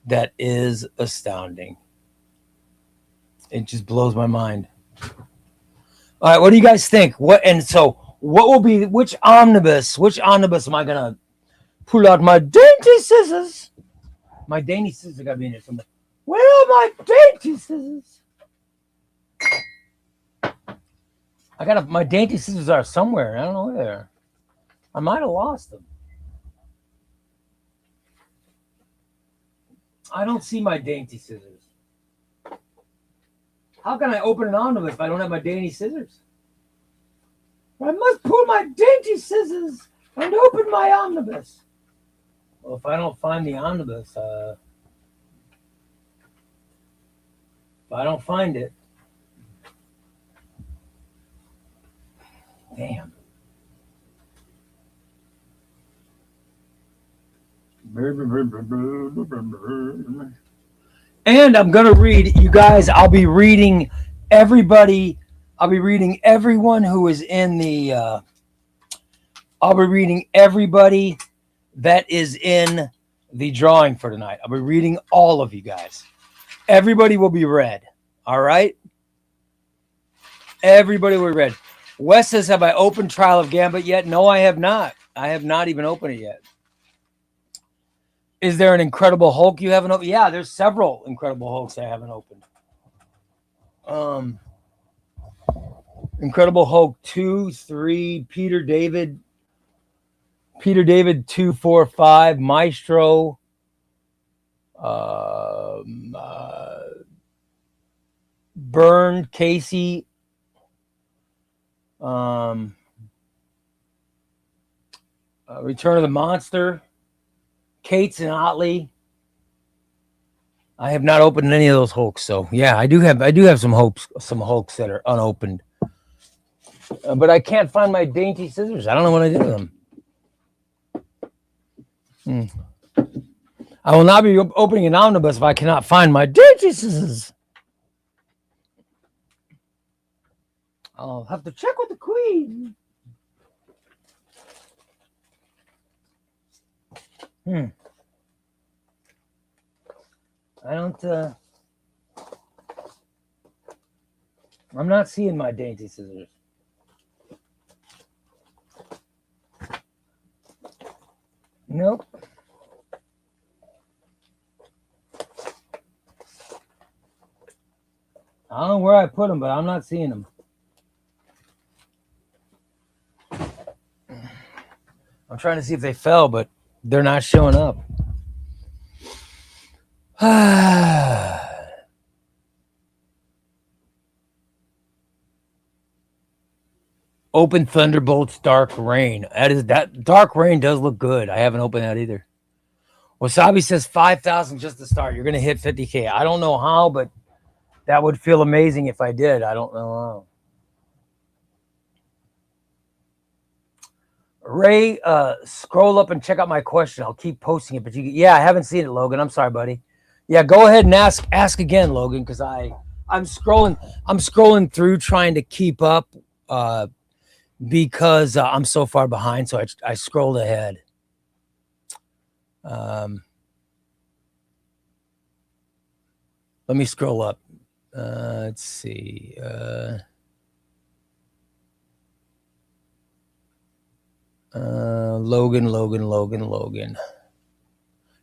That is astounding. It just blows my mind. All right, what do you guys think? What will be, which omnibus am I gonna pull out my dainty scissors? My dainty scissors gotta be in there somewhere. Where are my dainty scissors? My dainty scissors are somewhere. I don't know where. I might have lost them. I don't see my dainty scissors. How can I open an omnibus if I don't have my dainty scissors? I must pull my dainty scissors and open my omnibus. Well, if I don't find the omnibus, if I don't find it, damn. And I'm going to read, you guys, I'll be reading everybody. I'll be reading everyone who is in the, I'll be reading everybody that is in the drawing for tonight. I'll be reading all of you guys. Everybody will be read. All right? Everybody will be read. Wes says, have I opened Trial of Gambit yet? No, I have not. I have not even opened it yet. Is there an Incredible Hulk you haven't opened? Yeah, there's several Incredible Hulks I haven't opened. Incredible Hulk 2, 3, Peter David 2, 4, 5, Maestro, Byrne, Casey, Return of the Monster, Cates and Otley. I have not opened any of those Hulks, so yeah, I do have some Hulks that are unopened, but I can't find my dainty scissors. I don't know what I did with them. I will not be opening an omnibus if I cannot find my dainty scissors. I'll have to check with the queen. I don't, I'm not seeing my dainty scissors. Nope. I don't know where I put them, but I'm not seeing them. I'm trying to see if they fell, but they're not showing up. Open Thunderbolts Dark Rain. That Dark Rain does look good. I haven't opened that either. Wasabi says 5,000 just to start. You're going to hit 50K. I don't know how, but that would feel amazing if I did. I don't know how. Ray, scroll up and check out my question. I'll keep posting it, but I haven't seen it, Logan. I'm sorry, buddy. Yeah, go ahead and ask again, Logan, because I'm scrolling through trying to keep up because I'm so far behind. So I scrolled ahead. Let me scroll up. Let's see. Logan.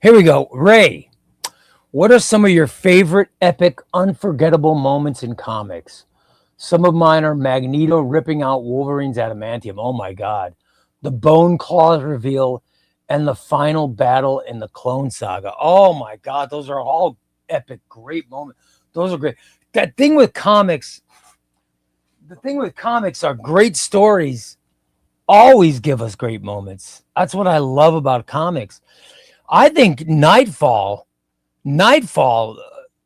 Here we go. Ray, what are some of your favorite epic, unforgettable moments in comics? Some of mine are Magneto ripping out Wolverine's adamantium. Oh my God. The Bone Claws reveal and the final battle in the Clone Saga. Oh my God. Those are all epic, great moments. Those are great. The thing with comics are great stories always give us great moments. That's what I love about comics. I think Nightfall,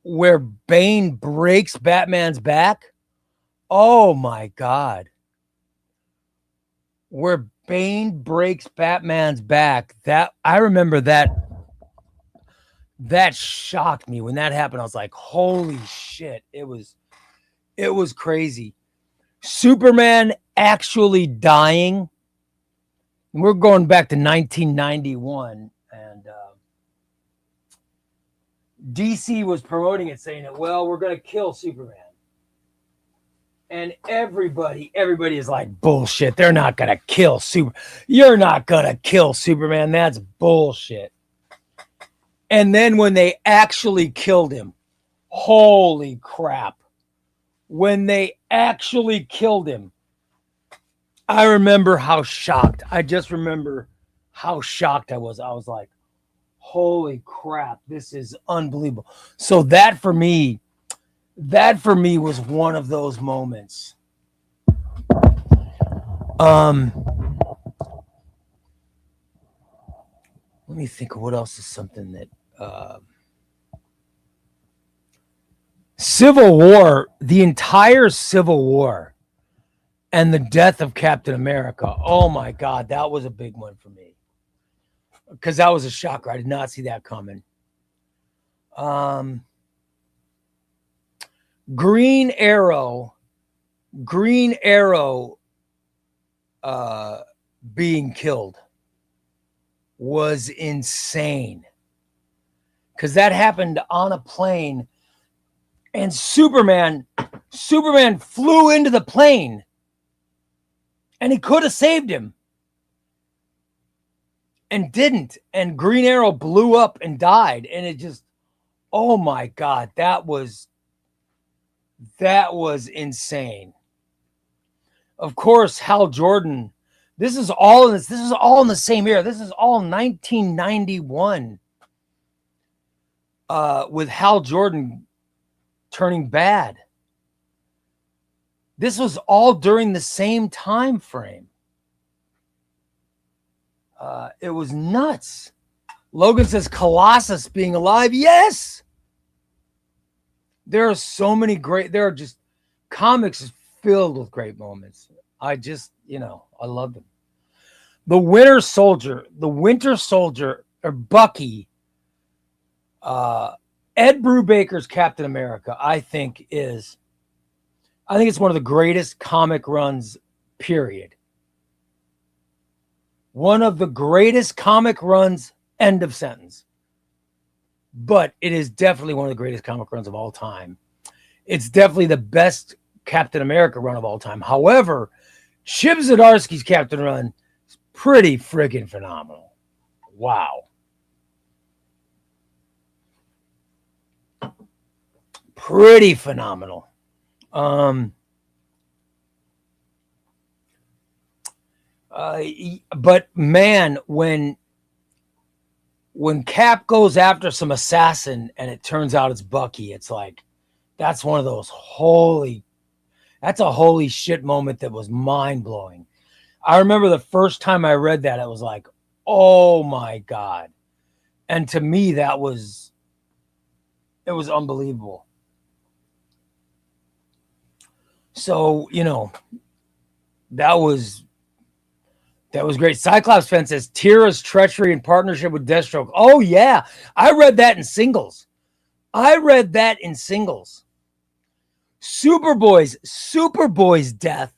where Bane breaks Batman's back. Oh my God. Where Bane breaks Batman's back. I remember that shocked me when that happened. I was like, holy shit. It was crazy. Superman actually dying. We're going back to 1991, and DC was promoting it, saying that, well, we're going to kill Superman. And everybody is like, bullshit. They're not going to kill You're not going to kill Superman. That's bullshit. And then when they actually killed him, holy crap. When they actually killed him, I remember how shocked. I just remember how shocked I was. I was like, holy crap, this is unbelievable. So that for me was one of those moments. Let me think of what else is something that Civil War, the entire Civil War and the death of Captain America. Oh my God, that was a big one for me. because that was a shocker. I did not see that coming. Green Arrow being killed was insane, because that happened on a plane, and Superman flew into the plane, and he could have saved him and didn't, and Green Arrow blew up and died. And it just, oh my God, that was insane. Of course, Hal Jordan. This is all in the same year. This is all 1991. With Hal Jordan turning bad. This was all during the same time frame. It was nuts. Logan says Colossus being alive. Yes. There are so many there are just comics filled with great moments. I just, I love them. The Winter Soldier, or Bucky, Ed Brubaker's Captain America, I think it's one of the greatest comic runs, period. One of the greatest comic runs, end of sentence. But it is definitely one of the greatest comic runs of all time. It's definitely the best Captain America run of all time. However, Chip Zdarsky's Captain run is pretty friggin' phenomenal. Wow. Pretty phenomenal. But man, when Cap goes after some assassin and it turns out it's Bucky, it's like, that's one of those that's a holy shit moment that was mind blowing. I remember the first time I read that, it was like, oh my God. And to me, it was unbelievable. So, that was great. Cyclops fan says Tira's treachery and partnership with Deathstroke. Oh yeah, I read that in singles. Superboy's death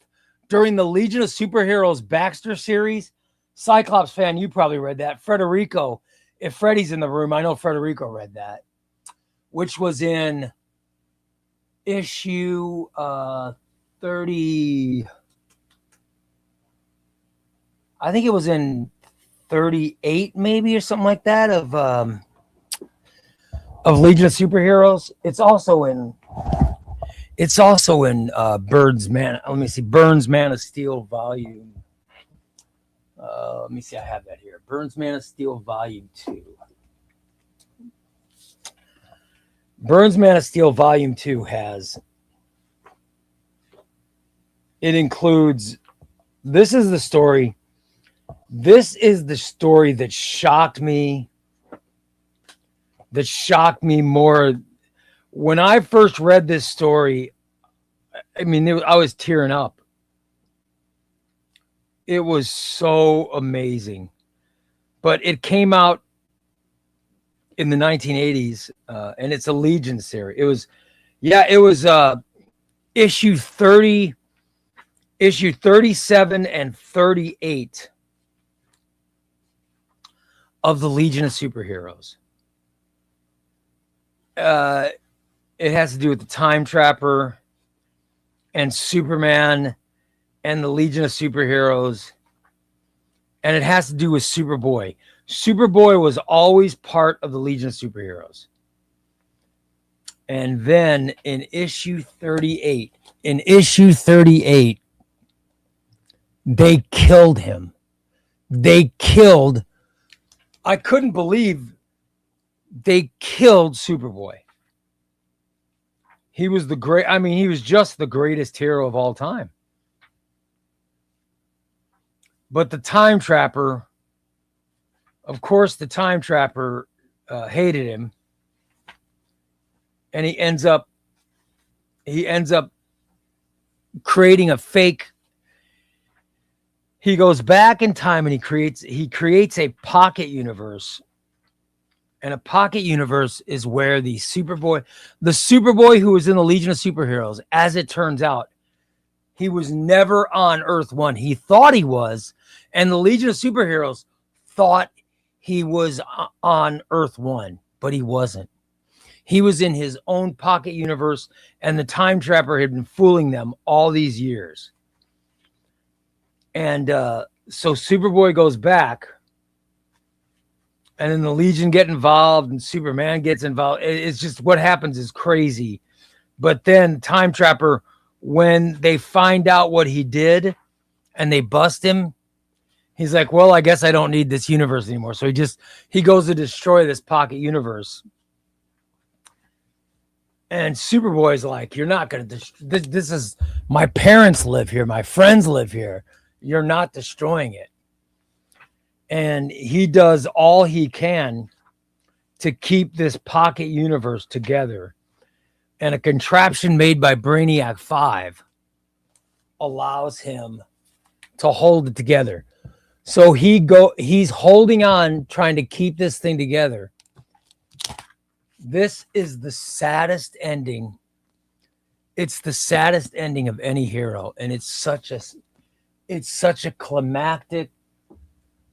during the Legion of Superheroes Baxter series. Cyclops fan, you probably read that. Federico, if Freddie's in the room, I know Federico read that, which was in issue 30. I think it was in 38 maybe, or something like that, of Legion of Superheroes. It's also in Burns Man of Steel volume. Let me see, I have that here. Burns Man of Steel volume 2. Burns Man of Steel volume 2 includes, this is the story that shocked me more. When I first read this story, I was tearing up. It was so amazing. But it came out in the 1980s, and it's a Legion series. It was issue 37 and 38 of the Legion of Superheroes. It has to do with the Time Trapper and Superman and the Legion of Superheroes. And it has to do with Superboy. Superboy was always part of the Legion of Superheroes. And then in issue 38, they killed him. I couldn't believe they killed Superboy. He was he was just the greatest hero of all time. But the Time Trapper, of course, hated him. And he ends up creating a fake. he goes back in time and he creates a pocket universe. And a pocket universe is where the Superboy who was in the Legion of Superheroes, as it turns out, he was never on Earth 1. He thought he was, and the Legion of Superheroes thought he was on Earth 1, but he wasn't. He was in his own pocket universe, and the Time Trapper had been fooling them all these years. And so Superboy goes back, and then the Legion get involved, and Superman gets involved. It's just what happens is crazy. But then Time Trapper, when they find out what he did and they bust him, he's like, well, I guess I don't need this universe anymore. So he goes to destroy this pocket universe. And Superboy's like, you're not going to destroy this. Is my parents live here. My friends live here. You're not destroying it. And he does all he can to keep this pocket universe together. And a contraption made by Brainiac 5 allows him to hold it together. So he's holding on, trying to keep this thing together. This is the saddest ending. It's the saddest ending of any hero. And it's such a climactic,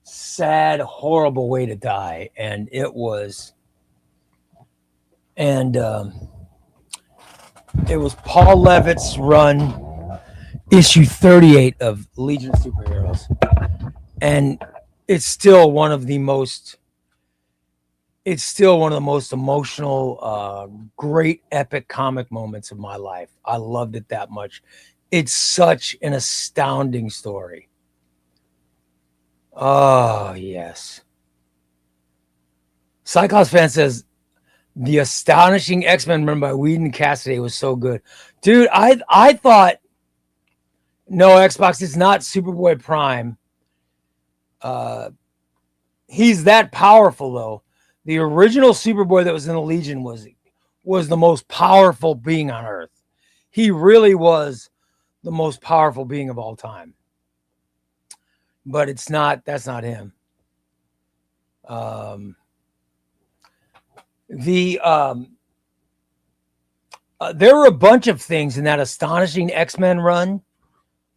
sad, horrible way to die. And it was Paul Levitt's run, issue 38 of Legion of Superheroes. And it's still one of the most emotional, great, epic comic moments of my life. I loved it that much. It's such an astounding story. Oh, yes. Cyclops fan says, the Astonishing X-Men run by Whedon and Cassidy was so good. Dude, I thought, no, Xbox, it's not Superboy Prime. He's that powerful, though. The original Superboy that was in the Legion was the most powerful being on Earth. He really was the most powerful being of all time. But that's not him. There were a bunch of things in that Astonishing X-Men run,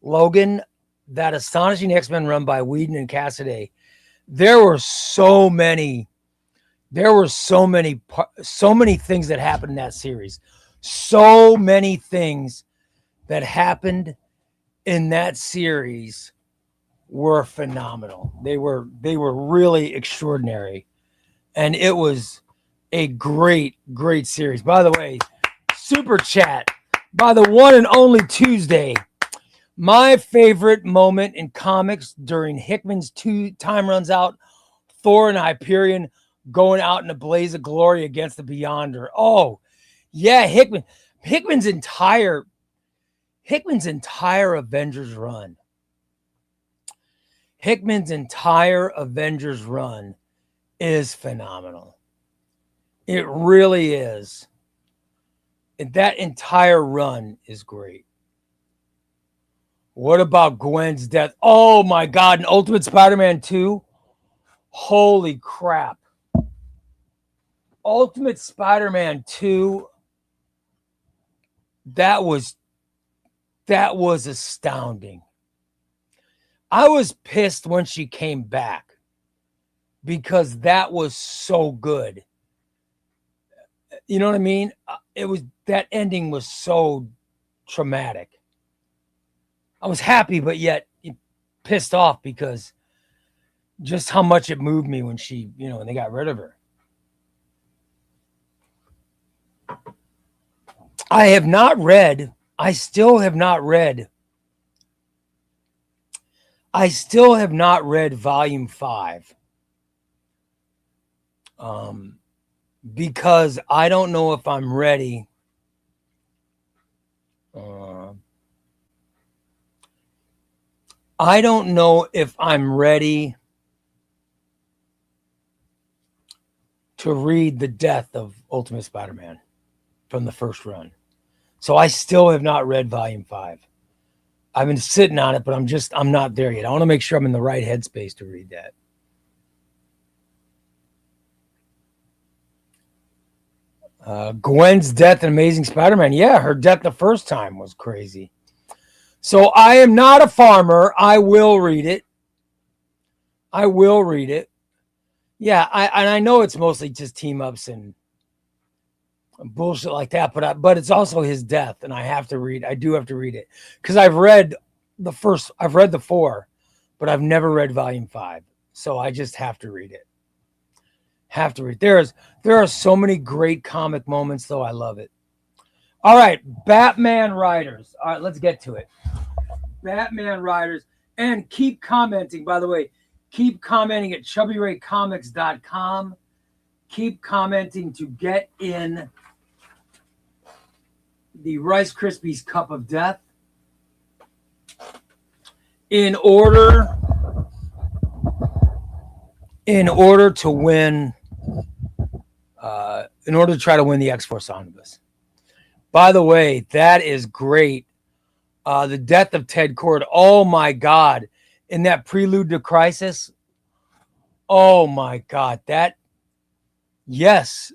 Logan, that Astonishing X-Men run by Whedon and Cassidy. There were so many things that happened in that series. So many things that happened in that series were phenomenal. They were really extraordinary. And it was a great, great series. By the way, super chat by the one and only Tuesday. My favorite moment in comics during Hickman's time runs out, Thor and Hyperion going out in a blaze of glory against the Beyonder. Oh, yeah, Hickman's entire Avengers run. Hickman's entire Avengers run is phenomenal. It really is. That entire run is great. What about Gwen's death? Oh my God, in Ultimate Spider-Man 2? Holy crap. Ultimate Spider-Man 2, that was astounding. I was pissed when she came back because that was so good. You know what I mean? That ending was so traumatic. I was happy, but yet pissed off because just how much it moved me when when they got rid of her. I still have not read volume 5. Because I don't know if I'm ready. I don't know if I'm ready to read the death of Ultimate Spider-Man from the first run. So I still have not read volume 5. I've been sitting on it, but I'm not there yet. I want to make sure I'm in the right headspace to read that. Gwen's death in Amazing Spider-Man. Yeah, her death the first time was crazy. So I am not a farmer. I will read it. Yeah, I know it's mostly just team ups and bullshit like that, but it's also his death, and I do have to read it because I've read the 4, but I've never read volume 5, so I just have to read it. There are so many great comic moments, though. I love it. All right, Batman Riders. All right, let's get to it. Batman Riders, and keep commenting. By the way, keep commenting at chubbyraycomics.com. Keep commenting to get in the Rice Krispies Cup of Death in order to win, in order to try to win the X-Force Omnibus. By the way, that is great. The death of Ted Kord. Oh my God. In that prelude to Crisis. Oh my God. Yes.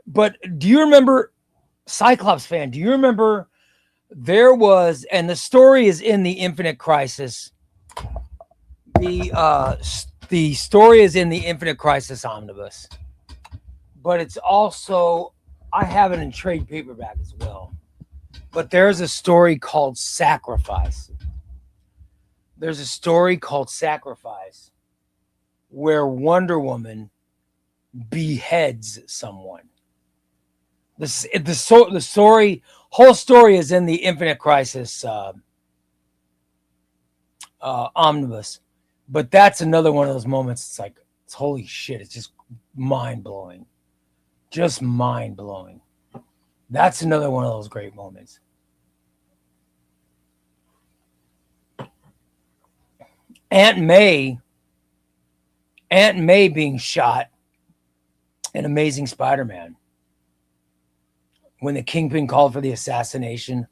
But do you remember, Cyclops fan, do you remember there was, and the story is in the Infinite Crisis. The story is in the Infinite Crisis Omnibus. But it's also, I have it in trade paperback as well. But there's a story called Sacrifice. Where Wonder Woman beheads someone. The whole story is in the Infinite Crisis omnibus, but that's another one of those moments. It's holy shit! It's just mind blowing, That's another one of those great moments. Aunt May being shot in Amazing Spider-Man. When the Kingpin called for the assassination,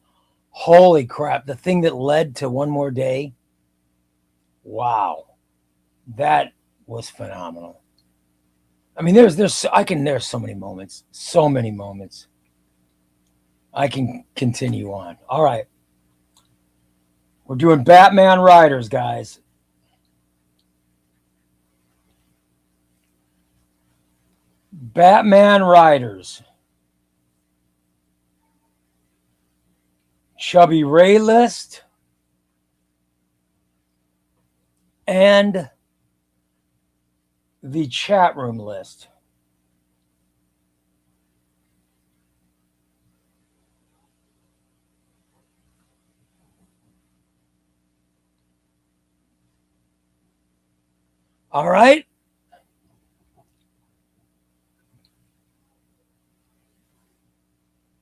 holy crap, the thing that led to One More Day, wow, that was phenomenal. I mean, there's so many moments. I can continue on. All right. We're doing Batman Riders, guys. Batman Riders. Chubbyray list and the chat room list. All right.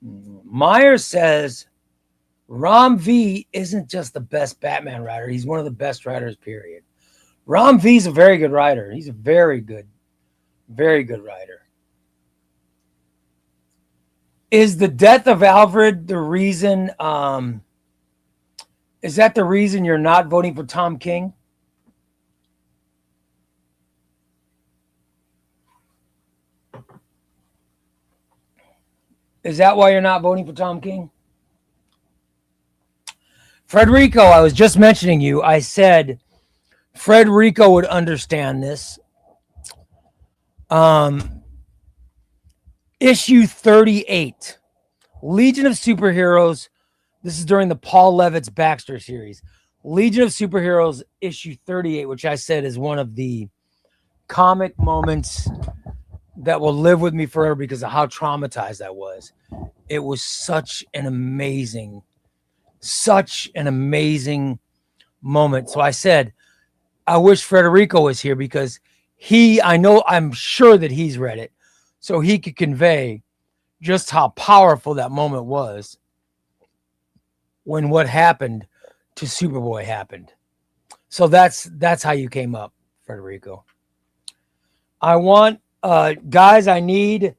Myers says Ram V isn't just the best Batman writer. He's one of the best writers, period. Ram V's a very good writer. He's a very good writer. Is the death of Alfred the reason? Is that the reason you're not voting for Tom King? Is that why you're not voting for Tom King? Frederico, I was just mentioning you. I said Frederico would understand this. Issue 38, Legion of Superheroes. This is during the Paul Levitz Baxter series. Legion of Superheroes, issue 38, which I said is one of the comic moments that will live with me forever because of how traumatized I was. It was such an amazing moment. So I said, I wish Frederico was here because I'm sure that he's read it, so he could convey just how powerful that moment was when what happened to Superboy happened. So that's how you came up, Frederico. I want, guys, I need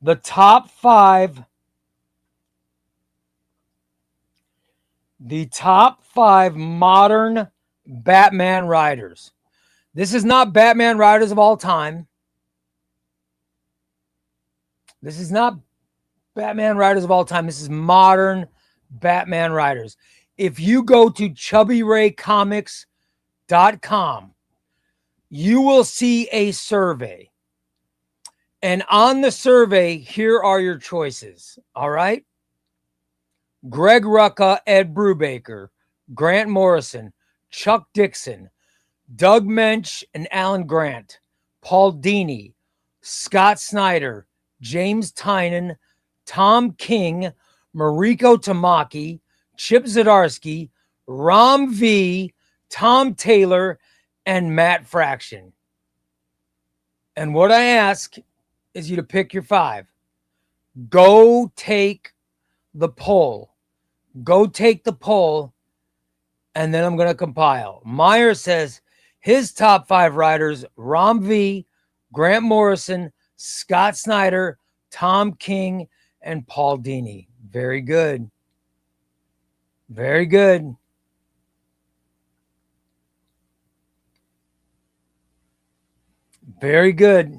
the top 5 The top 5 modern Batman writers. This is not Batman writers of all time. This is not Batman writers of all time. This is modern Batman writers. If you go to chubbyraycomics.com, you will see a survey. And on the survey, here are your choices. All right. Greg Rucka, Ed Brubaker, Grant Morrison, Chuck Dixon, Doug Mensch and Alan Grant, Paul Dini, Scott Snyder, James Tynan, Tom King, Mariko Tamaki, Chip Zdarsky, Ram V, Tom Taylor, and Matt Fraction. And what I ask is you to pick your 5. Go take the poll. Go take the poll, and then I'm going to compile. Meyer says his top 5 writers, Ram V, Grant Morrison, Scott Snyder, Tom King, and Paul Dini. Very good. Very good. Very good.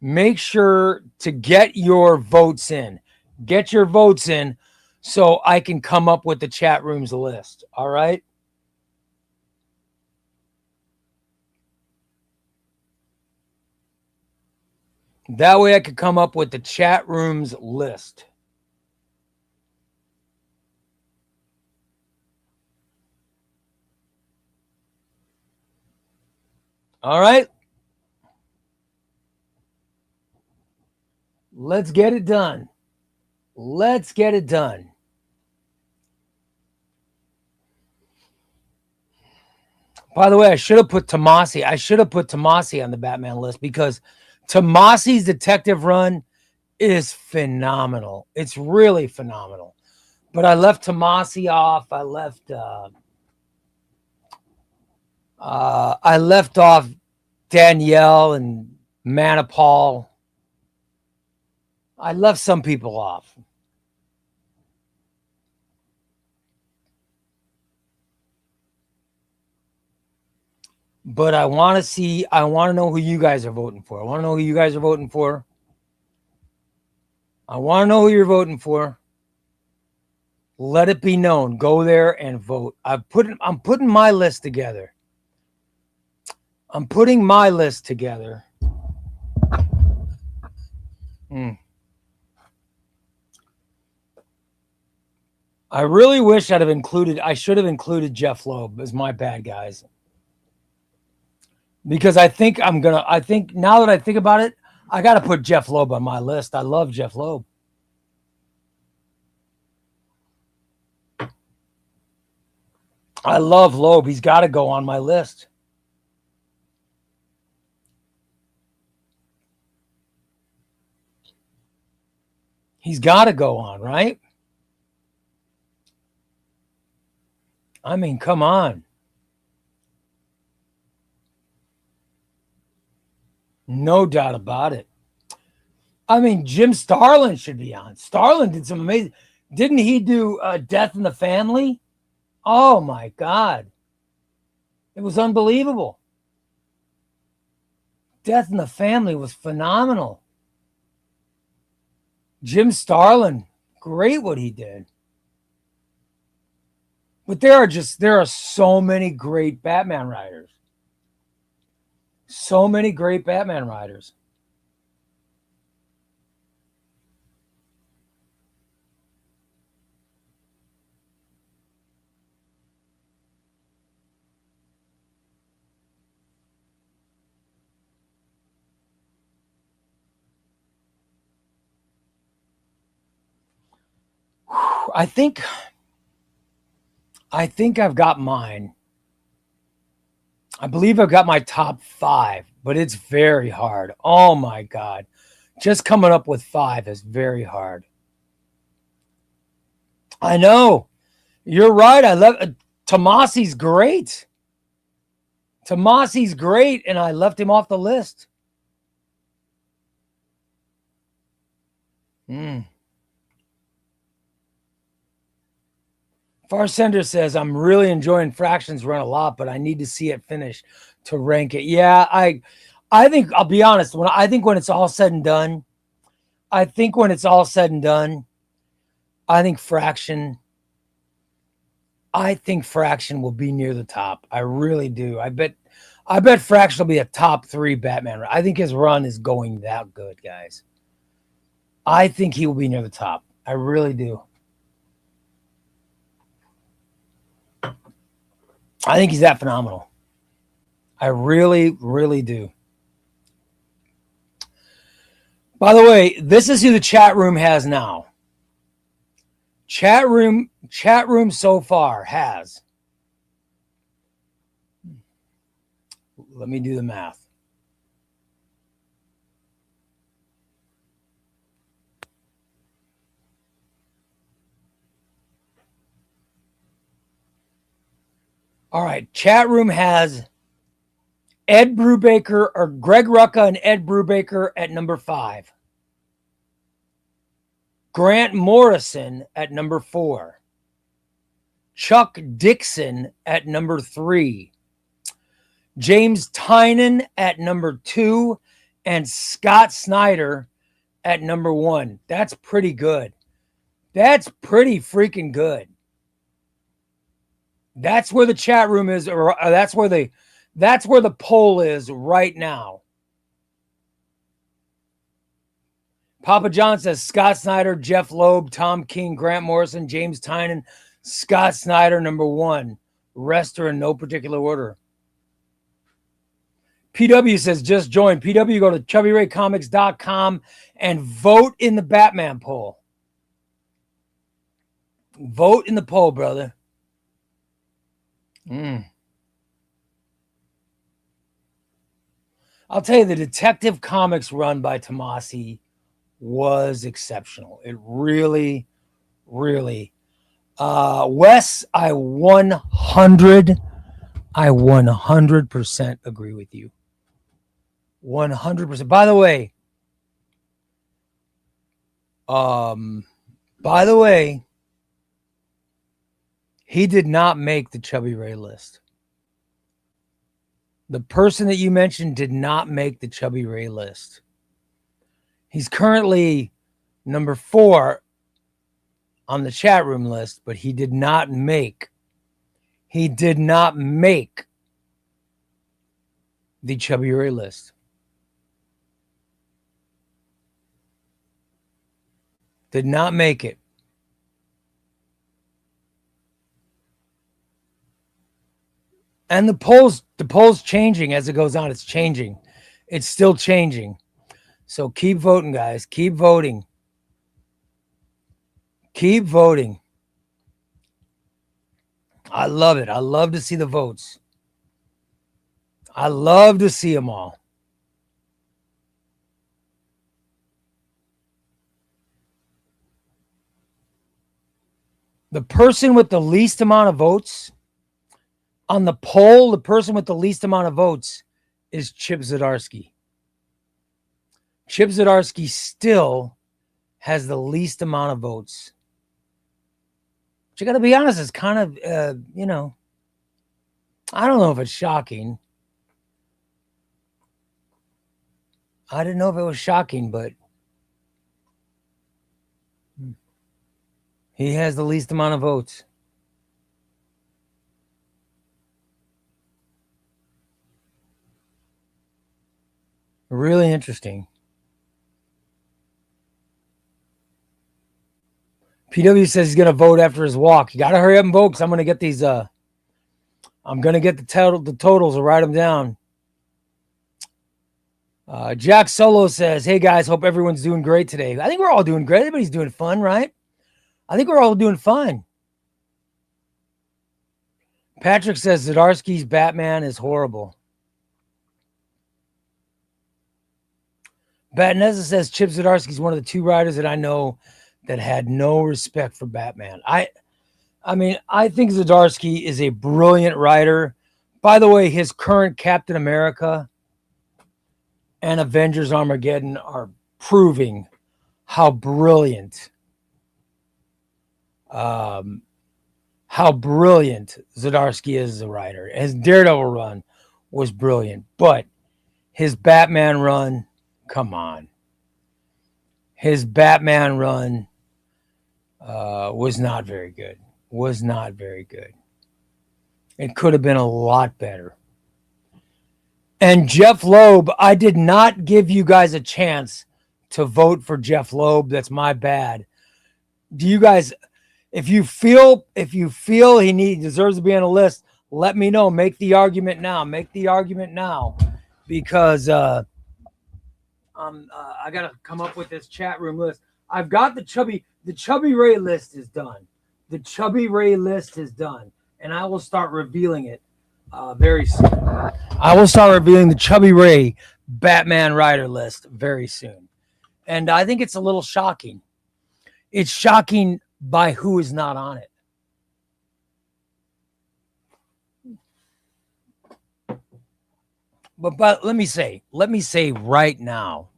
Make sure to get your votes in. Get your votes in so I can come up with the chat room's list. All right? That way I could come up with the chat room's list. All right. Let's get it done. Let's get it done. By the way, I should have put Tomasi. I should have put Tomasi on the Batman list because Tomasi's detective run is phenomenal. It's really phenomenal. But I left Tomasi off. I left off Danielle and Manipal. I left some people off. But I want to know who you guys are voting for. I want to know who you guys are voting for. I want to know who you're voting for. Let it be known. Go there and vote. I'm putting my list together. I'm putting my list together. I really wish I should have included Jeff Loeb as my bad guys. Because I think now that I think about it, I got to put Jeff Loeb on my list. I love Jeff Loeb. I love Loeb. He's got to go on my list. He's got to go on, right? I mean, come on. No doubt about it. I mean, Jim Starlin should be on. Starlin did some amazing. Didn't he do Death in the Family? Oh my God. It was unbelievable. Death in the Family was phenomenal. Jim Starlin, great what he did. But there are so many great Batman writers. So many great Batman writers. I think I've got mine. I believe I've got my top 5, but it's very hard. Oh my God. Just coming up with 5 is very hard. I know. You're right. I love Tomasi's great. Tomasi's great, and I left him off the list. Farsender says, I'm really enjoying Fractions Run a lot, but I need to see it finish to rank it. Yeah, I think, I'll be honest, when it's all said and done, I think Fraction will be near the top. I really do. I bet Fraction will be a top 3 Batman. I think his run is going that good, guys. I think he will be near the top. I really do. I think he's that phenomenal. I really, really do. By the way, this is who the chat room has now. Chat room so far has. Let me do the math. All right, chat room has Ed Brubaker or Greg Rucka and Ed Brubaker at number 5. Grant Morrison at number 4. Chuck Dixon at number 3. James Tynan at number 2. And Scott Snyder at number 1. That's pretty good. That's pretty freaking good. That's where the chat room is, or that's where the poll is right now. Papa John says Scott Snyder, Jeff Loeb, Tom King, Grant Morrison, James Tynan, Scott Snyder, number 1. Rest are in no particular order. PW says just join. PW, go to chubbyraycomics.com and vote in the Batman poll. Vote in the poll, brother. I'll tell you, the Detective Comics run by Tomasi was exceptional. It really, really. Wes, I 100% agree with you. 100%. By the way, he did not make the Chubbyray list. The person that you mentioned did not make the Chubbyray list. He's currently number 4 on the chat room list, but he did not make the Chubbyray list. Did not make it. And the poll's changing as it goes on. It's changing. It's still changing. So keep voting, guys. Keep voting. Keep voting. I love it. I love to see the votes. I love to see them all. The person with the least amount of votes on the poll, the person with the least amount of votes is Chip Zdarsky. Chip Zdarsky still has the least amount of votes. But you got to be honest, it's kind of, I don't know if it's shocking. I didn't know if it was shocking, but he has the least amount of votes. Really interesting. PW says he's going to vote after his walk. You got to hurry up and vote because I'm going to get these. I'm going to get the totals and write them down. Jack Solo says, hey, guys, hope everyone's doing great today. I think we're all doing great. Everybody's doing fun, right? I think we're all doing fine. Patrick says Zdarsky's Batman is horrible. Batneza says Chip Zdarsky's one of the 2 writers that I know that had no respect for Batman. I think Zdarsky is a brilliant writer. By the way, his current Captain America and Avengers Armageddon are proving how brilliant how brilliant Zdarsky is as a writer. His Daredevil run was brilliant, but his Batman run, come on. His Batman run was not very good. Was not very good. It could have been a lot better. And Jeff Loeb, I did not give you guys a chance to vote for Jeff Loeb. That's my bad. Do you guys, if you feel he deserves to be on the list, let me know. Make the argument now. Make the argument now, because I gotta come up with this chat room list. I've got the Chubbyray list is done. The Chubbyray list is done, and I will start revealing it very soon. I will start revealing the Chubbyray Batman writer list very soon, and I think it's a little shocking. It's shocking by who is not on it. But let me say right now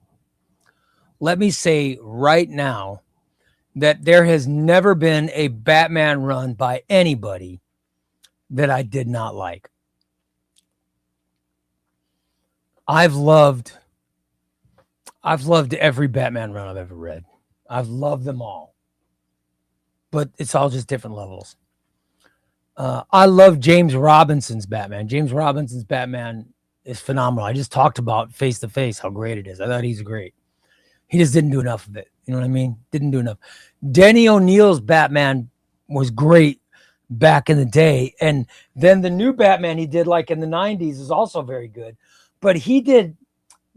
that there has never been a Batman run by anybody that I did not like. I've loved every Batman run I've ever read. I've loved them all, but it's all just different levels. I love James Robinson's Batman. James Robinson's Batman is phenomenal. I just talked about Face to Face how great it is. I thought he's great. He just didn't do enough of it. You know what I mean? Didn't do enough. Denny O'Neil's Batman was great back in the day. And then the new Batman he did like in the 90s is also very good. But you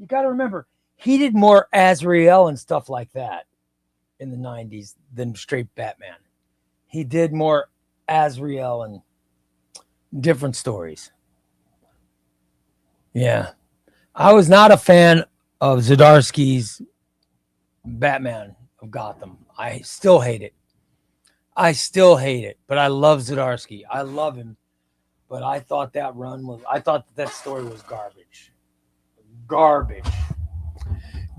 got to remember, he did more Azrael and stuff like that in the 90s than straight Batman. He did more Azrael and different stories. Yeah. I was not a fan of Zdarsky's Batman of Gotham. I still hate it. But I love Zdarsky. I love him. But I thought that story was garbage.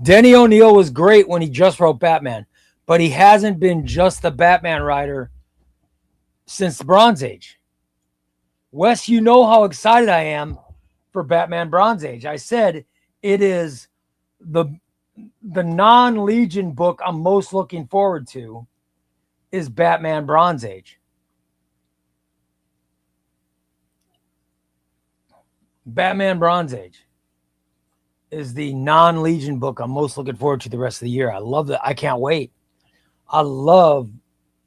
Denny O'Neil was great when he just wrote Batman, but he hasn't been just the Batman writer since the Bronze Age. Wes, you know how excited I am for Batman Bronze Age. I said it is the non-Legion book I'm most looking forward to is Batman Bronze Age. Batman Bronze Age is the non-Legion book I'm most looking forward to the rest of the year. I love that. I can't wait. I love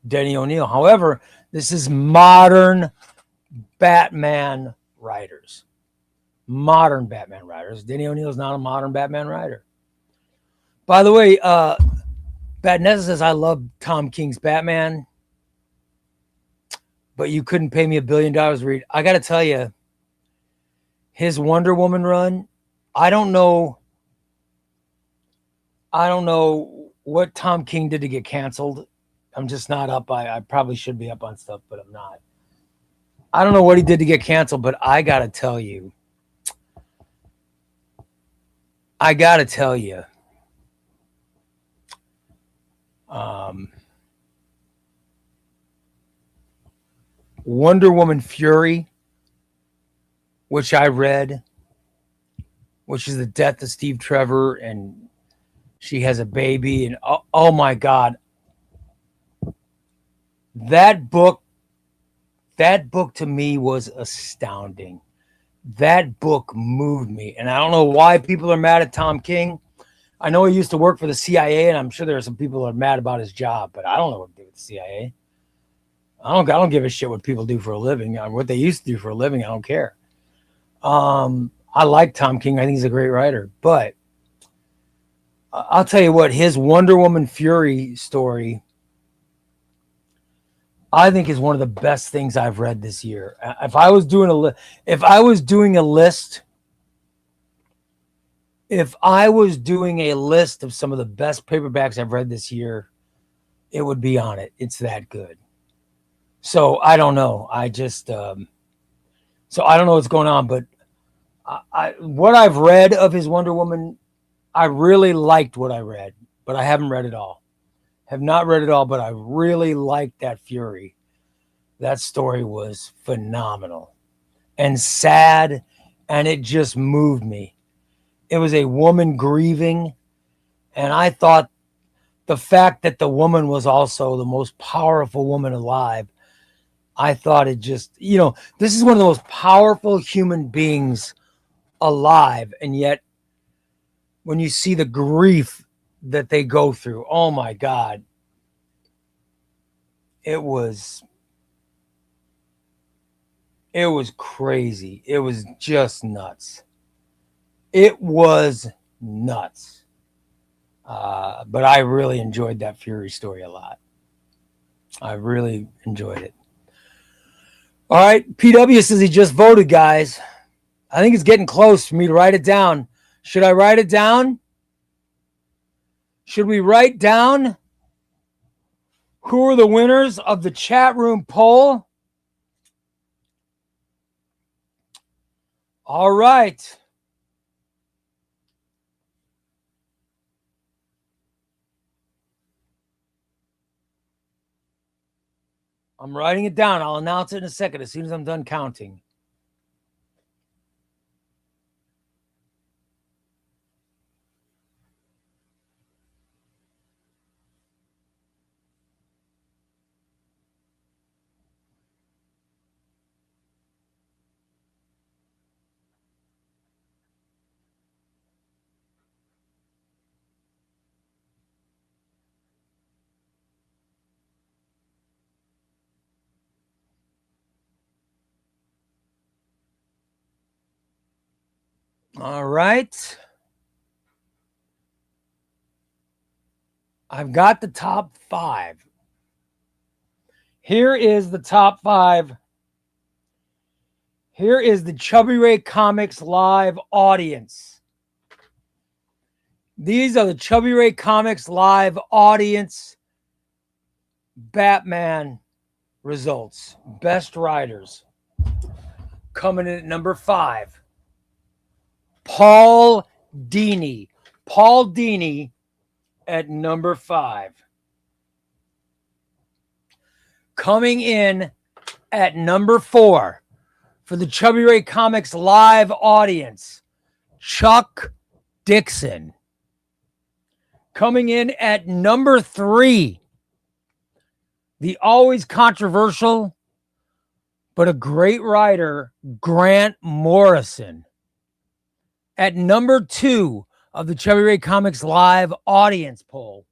Denny O'Neil. However, this is modern Batman writers. Modern Batman writers. Denny O'Neil is not a modern Batman writer. By the way, Bad Nessa says, I love Tom King's Batman, but you couldn't pay me $1 billion to read. I got to tell you, his Wonder Woman run, I don't know what Tom King did to get canceled. I'm just not up. I probably should be up on stuff, but I'm not. I don't know what he did to get canceled, but I got to tell you, Wonder Woman Fury, which I read, which is the death of Steve Trevor, and she has a baby, and oh my God, that book to me was astounding. That book moved me, and I don't know why people are mad at Tom King. I know he used to work for the CIA, and I'm sure there are some people that are mad about his job, but I don't know what to do with the CIA. I don't give a shit what people do for a living. What they used to do for a living, I don't care. I like Tom King. I think he's a great writer. But I'll tell you what, his Wonder Woman Fury story, I think is one of the best things I've read this year. If I was doing a list of some of the best paperbacks I've read this year, it would be on it. It's that good. So I don't know. I just so I don't know what's going on, but what I've read of his Wonder Woman, I really liked what I read, but I haven't read it all. Have not read it all, but I really liked that Fury. That story was phenomenal and sad, and it just moved me. It was a woman grieving, and I thought the fact that the woman was also the most powerful woman alive, I thought it just, this is one of the most powerful human beings alive, and yet when you see the grief that they go through, oh my God, it was crazy. It was just nuts. It was nuts. But I really enjoyed that Fury story a lot. I really enjoyed it. All right, PW says he just voted, guys. I think it's getting close for me to write it down. Should I write it down? Should we write down who are the winners of the chat room poll? All right. I'm writing it down. I'll announce it in a second as soon as I'm done counting. All right. I've got the top 5. Here is the top 5. Here is the Chubbyray Comics live audience. These are the Chubbyray Comics live audience Batman results. Best writers. Coming in at number 5. Paul Dini. Paul Dini at number 5. Coming in at number 4 for the Chubbyray Comics live audience, Chuck Dixon. Coming in at number 3, the always controversial but a great writer, Grant Morrison. At number 2 of the Chubbyray Comics live audience poll,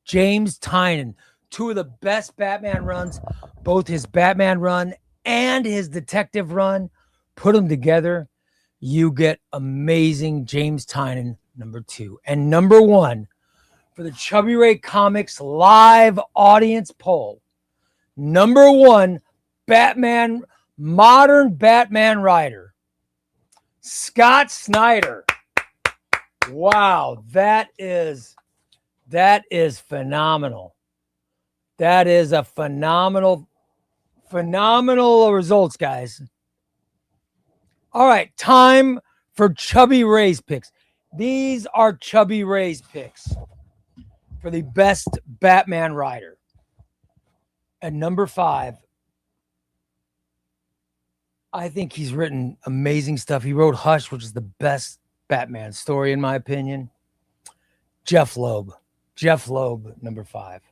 James Tynion. 2 of the best Batman runs, both his Batman run and his detective run. Put them together, you get amazing James Tynion, number 2. And number 1 for the Chubbyray Comics live audience poll, number 1 Batman, modern Batman writer, Scott Snyder. Wow, that is phenomenal. That is a phenomenal results, guys. All right, time for Chubbyray's picks. These are Chubbyray's picks for the best Batman writer. At number 5, I think he's written amazing stuff. He wrote Hush, which is the best Batman story, in my opinion. Jeff Loeb. Jeff Loeb, number 5.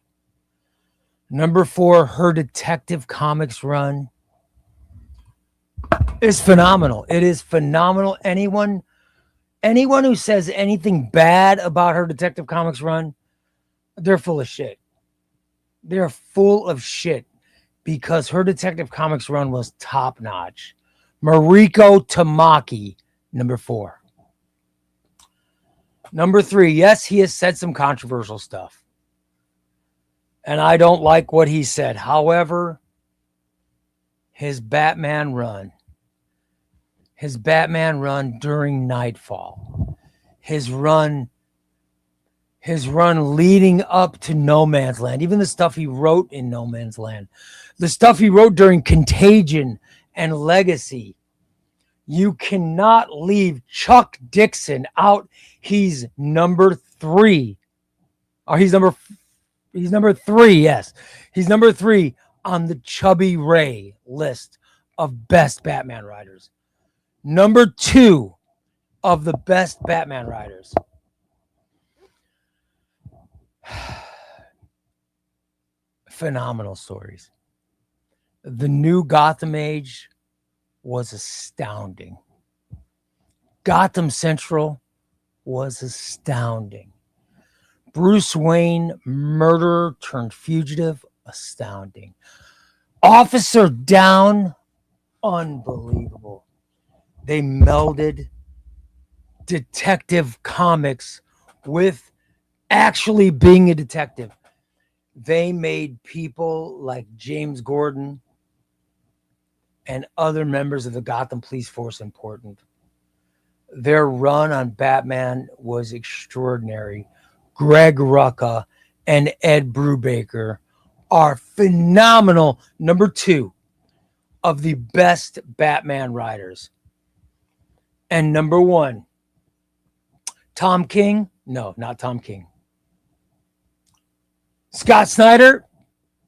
Number 4, her Detective Comics run is phenomenal. It is phenomenal. Anyone who says anything bad about her Detective Comics run, they're full of shit. They're full of shit because her Detective Comics run was top notch. Mariko Tamaki, number 4. Number 3, yes, he has said some controversial stuff. And I don't like what he said. However, his Batman run during Nightfall, his run leading up to No Man's Land, even the stuff he wrote in No Man's Land, the stuff he wrote during Contagion and Legacy, you cannot leave Chuck Dixon out. He's number 3. Or he's number 3, yes. He's number 3 on the Chubbyray list of best Batman writers. Number 2 of the best Batman writers. Phenomenal stories. The new Gotham Age was astounding. Gotham Central was astounding. Bruce Wayne, murderer turned fugitive, astounding. Officer Down, unbelievable. They melded detective comics with actually being a detective. They made people like James Gordon and other members of the Gotham Police Force important. Their run on Batman was extraordinary. Greg Rucka and Ed Brubaker are phenomenal. Number 2 of the best Batman writers. And number 1, Tom King? No, not Tom King. Scott Snyder?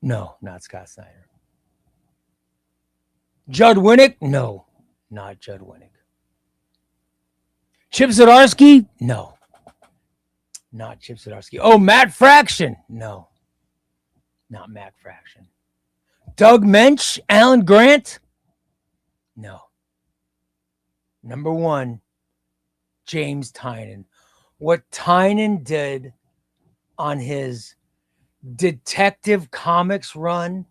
No, not Scott Snyder. Judd Winnick? No, not Judd Winnick. Chip Zdarsky? No, not Chip Zdarsky. Oh, Matt Fraction? No, not Matt Fraction. Doug Mensch? Alan Grant? No. Number 1, James Tynion. What Tynion did on his Detective Comics run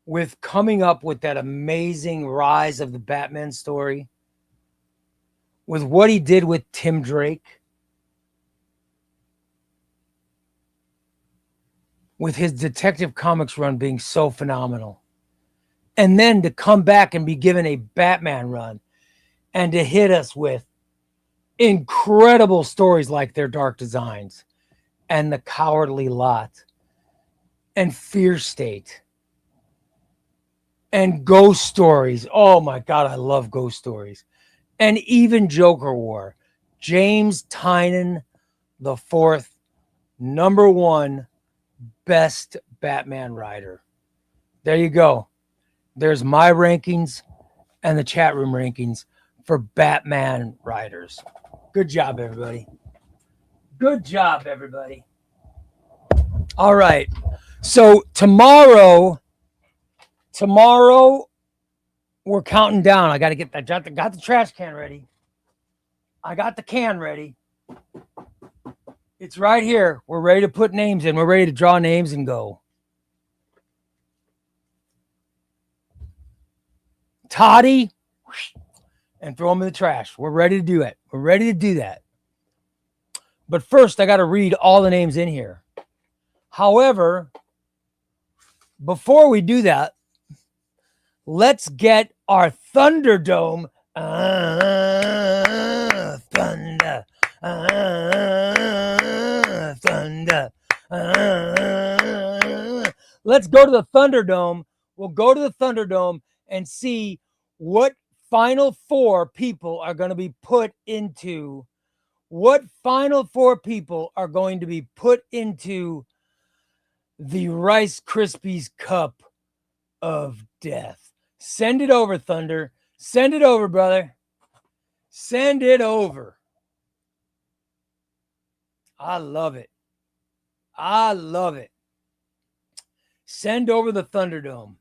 with coming up with that amazing rise of the Batman story, with what he did with Tim Drake, with his Detective Comics run being so phenomenal, and then to come back and be given a Batman run and to hit us with incredible stories like Their Dark Designs and The Cowardly Lot and Fear State and Ghost Stories. Oh my God, I love Ghost Stories. And even Joker War. James Tynion the fourth, number 1 best Batman writer. There you go. There's my rankings and the chat room rankings for Batman writers. Good job, everybody. Good job, everybody. All right. So tomorrow we're counting down. I got to get that. Got the trash can ready. I got the can ready. It's right here. We're ready to put names in. We're ready to draw names and go. Toddy, and throw them in the trash. We're ready to do it. We're ready to do that. But first, I got to read all the names in here. However, before we do that, let's get our Thunderdome. Thunder. Thunder. Let's go to the Thunderdome. We'll go to the Thunderdome and see what final 4 people are going to be put into. What final 4 people are going to be put into the Rice Krispies Cup of Death? Send it over, Thunder. Send it over, brother. Send it over. I love it. I love it. Send over the Thunderdome.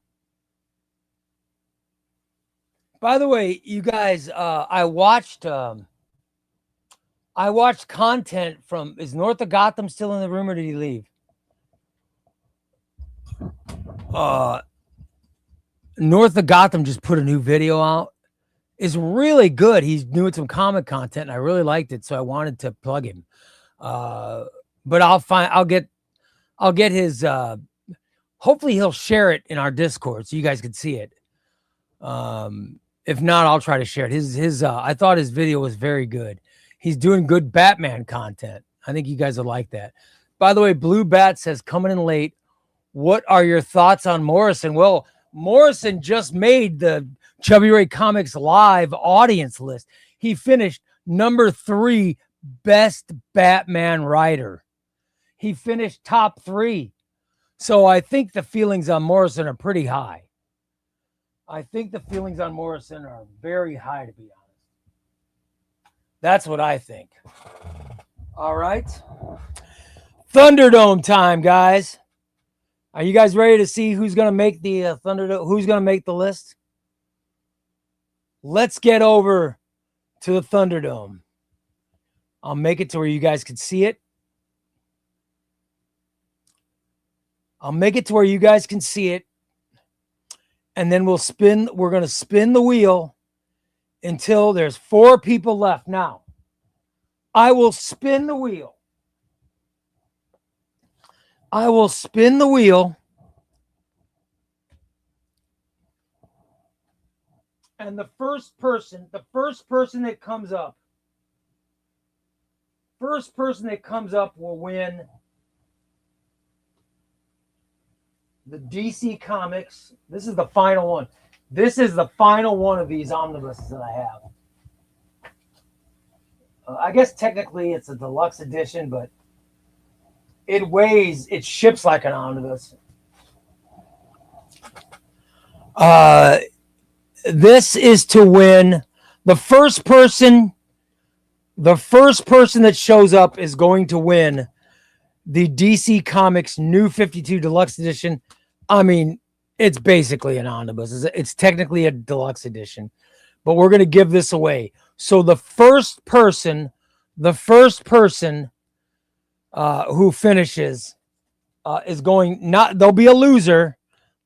By the way, you guys, I watched content from, is North of Gotham still in the room or did he leave? North of Gotham just put a new video out. It's really good. He's doing some comic content and I really liked it. So I wanted to plug him. But I'll get his, hopefully he'll share it in our Discord so you guys can see it. If not, I'll try to share it. I thought his video was very good. He's doing good Batman content. I think you guys will like that. By the way, Blue Bat says, coming in late, what are your thoughts on Morrison? Well, Morrison just made the Chubbyray Comics Live audience list. He finished number 3 best Batman writer. He finished top 3. So I think the feelings on Morrison are pretty high. I think the feelings on Morrison are very high, to be honest. That's what I think. All right. Thunderdome time, guys. Are you guys ready to see who's going to make the Thunderdome? Who's going to make the list? Let's get over to the Thunderdome. I'll make it to where you guys can see it. I'll make it to where you guys can see it. And then we're going to spin the wheel until there's 4 people left. Now, I will spin the wheel. I will spin the wheel. And the first person that comes up, will win the DC Comics. This is the final one. This is the final one of these omnibuses that I have. I guess technically it's a deluxe edition, but it ships like an omnibus. This is to win. The first person that shows up is going to win the DC Comics New 52 Deluxe Edition. I mean, it's basically an omnibus. It's technically a deluxe edition, but we're going to give this away. So the first person who finishes is going, not, there'll be a loser.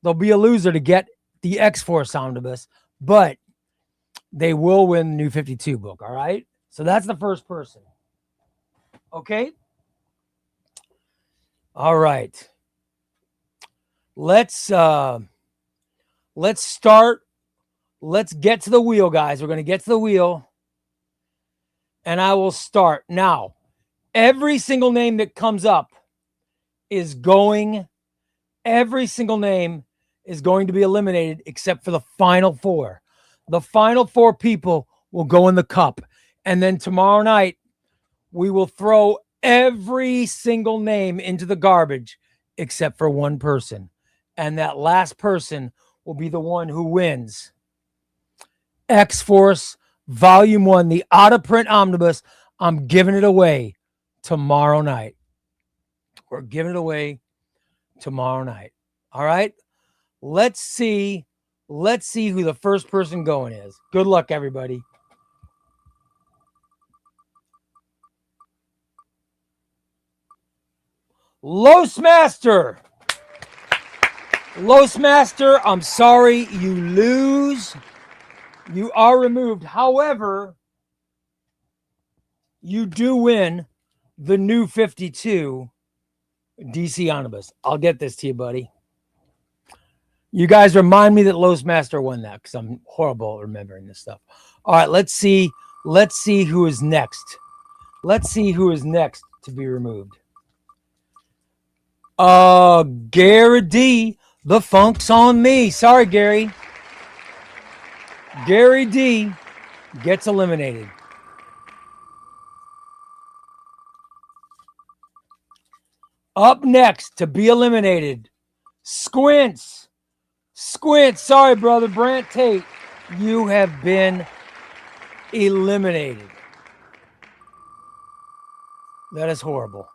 There'll be a loser to get the X-Force omnibus, but they will win the New 52 book. All right. So that's the first person. Okay. All right. Let's start. Let's get to the wheel, guys. We're going to get to the wheel. And I will start. Now, every single name that comes up every single name is going to be eliminated except for the final 4. The final 4 people will go in the cup. And then tomorrow night, we will throw every single name into the garbage except for one person. And that last person will be the one who wins X-Force Volume 1, the out-of-print omnibus. I'm giving it away tomorrow night. We're giving it away tomorrow night. All right? Let's see who the first person going is. Good luck, everybody. Lostmaster, I'm sorry, you lose. You are removed. However, you do win the New 52 DC Omnibus. I'll get this to you, buddy. You guys remind me that Lostmaster won that because I'm horrible at remembering this stuff. All right, let's see who is next. Let's see who is next to be removed. Gary D, the funk's on me. Sorry, Gary. Gary D gets eliminated. Up next to be eliminated, Squints. Sorry, brother. Brant Tate, you have been eliminated. That is horrible.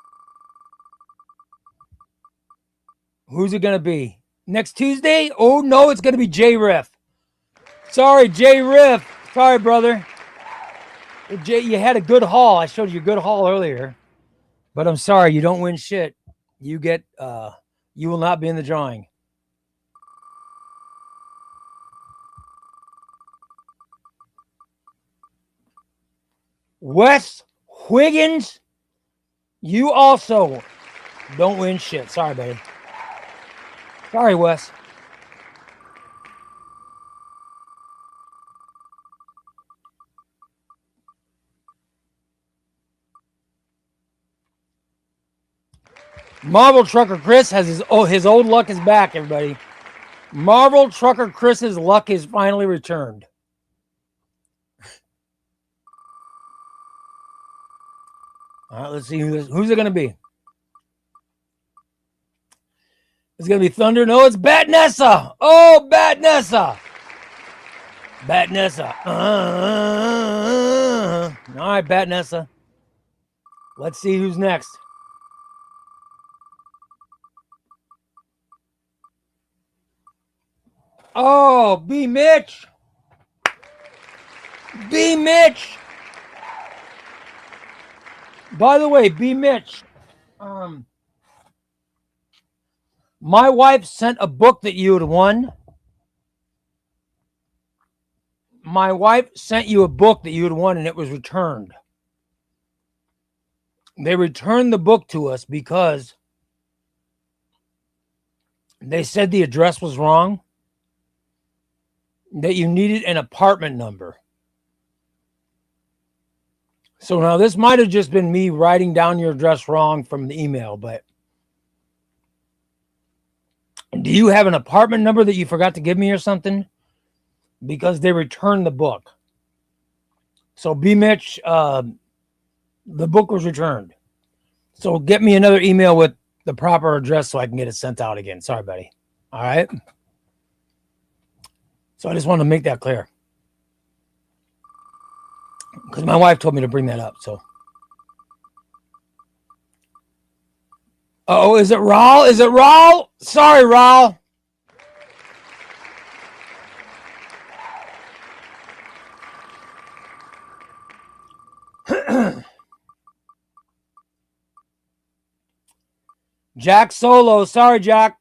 Who's it going to be? Next Tuesday? Oh, no, it's going to be J Riff. Sorry, J Riff. Sorry, brother. Jay, you had a good haul. I showed you a good haul earlier. But I'm sorry, you don't win shit. You get, you will not be in the drawing. Wes Higgins, you also don't win shit. Sorry, buddy. Sorry, Wes. Marvel Trucker Chris has his old luck is back, everybody. Marvel Trucker Chris's luck is finally returned. All right, let's see who's it going to be. It's going to be Thunder. No, it's Bat Nessa. Oh, Bat Nessa. Bat Nessa. All right, Bat Nessa. Let's see who's next. Oh, B. Mitch. B. Mitch. By the way, B. Mitch. My wife sent a book that you had won. My wife sent you a book that you had won, and it was returned. They returned the book to us because they said the address was wrong, that you needed an apartment number. So now this might have just been me writing down your address wrong from the email, but do you have an apartment number that you forgot to give me or something? Because they returned the book. So B. Mitch, the book was returned. So get me another email with the proper address so I can get it sent out again. Sorry, buddy. All right. So I just wanted to make that clear. Because my wife told me to bring that up. So. Oh, is it Raul? Is it Raul? Sorry, Raul. Jack Solo. Sorry, Jack.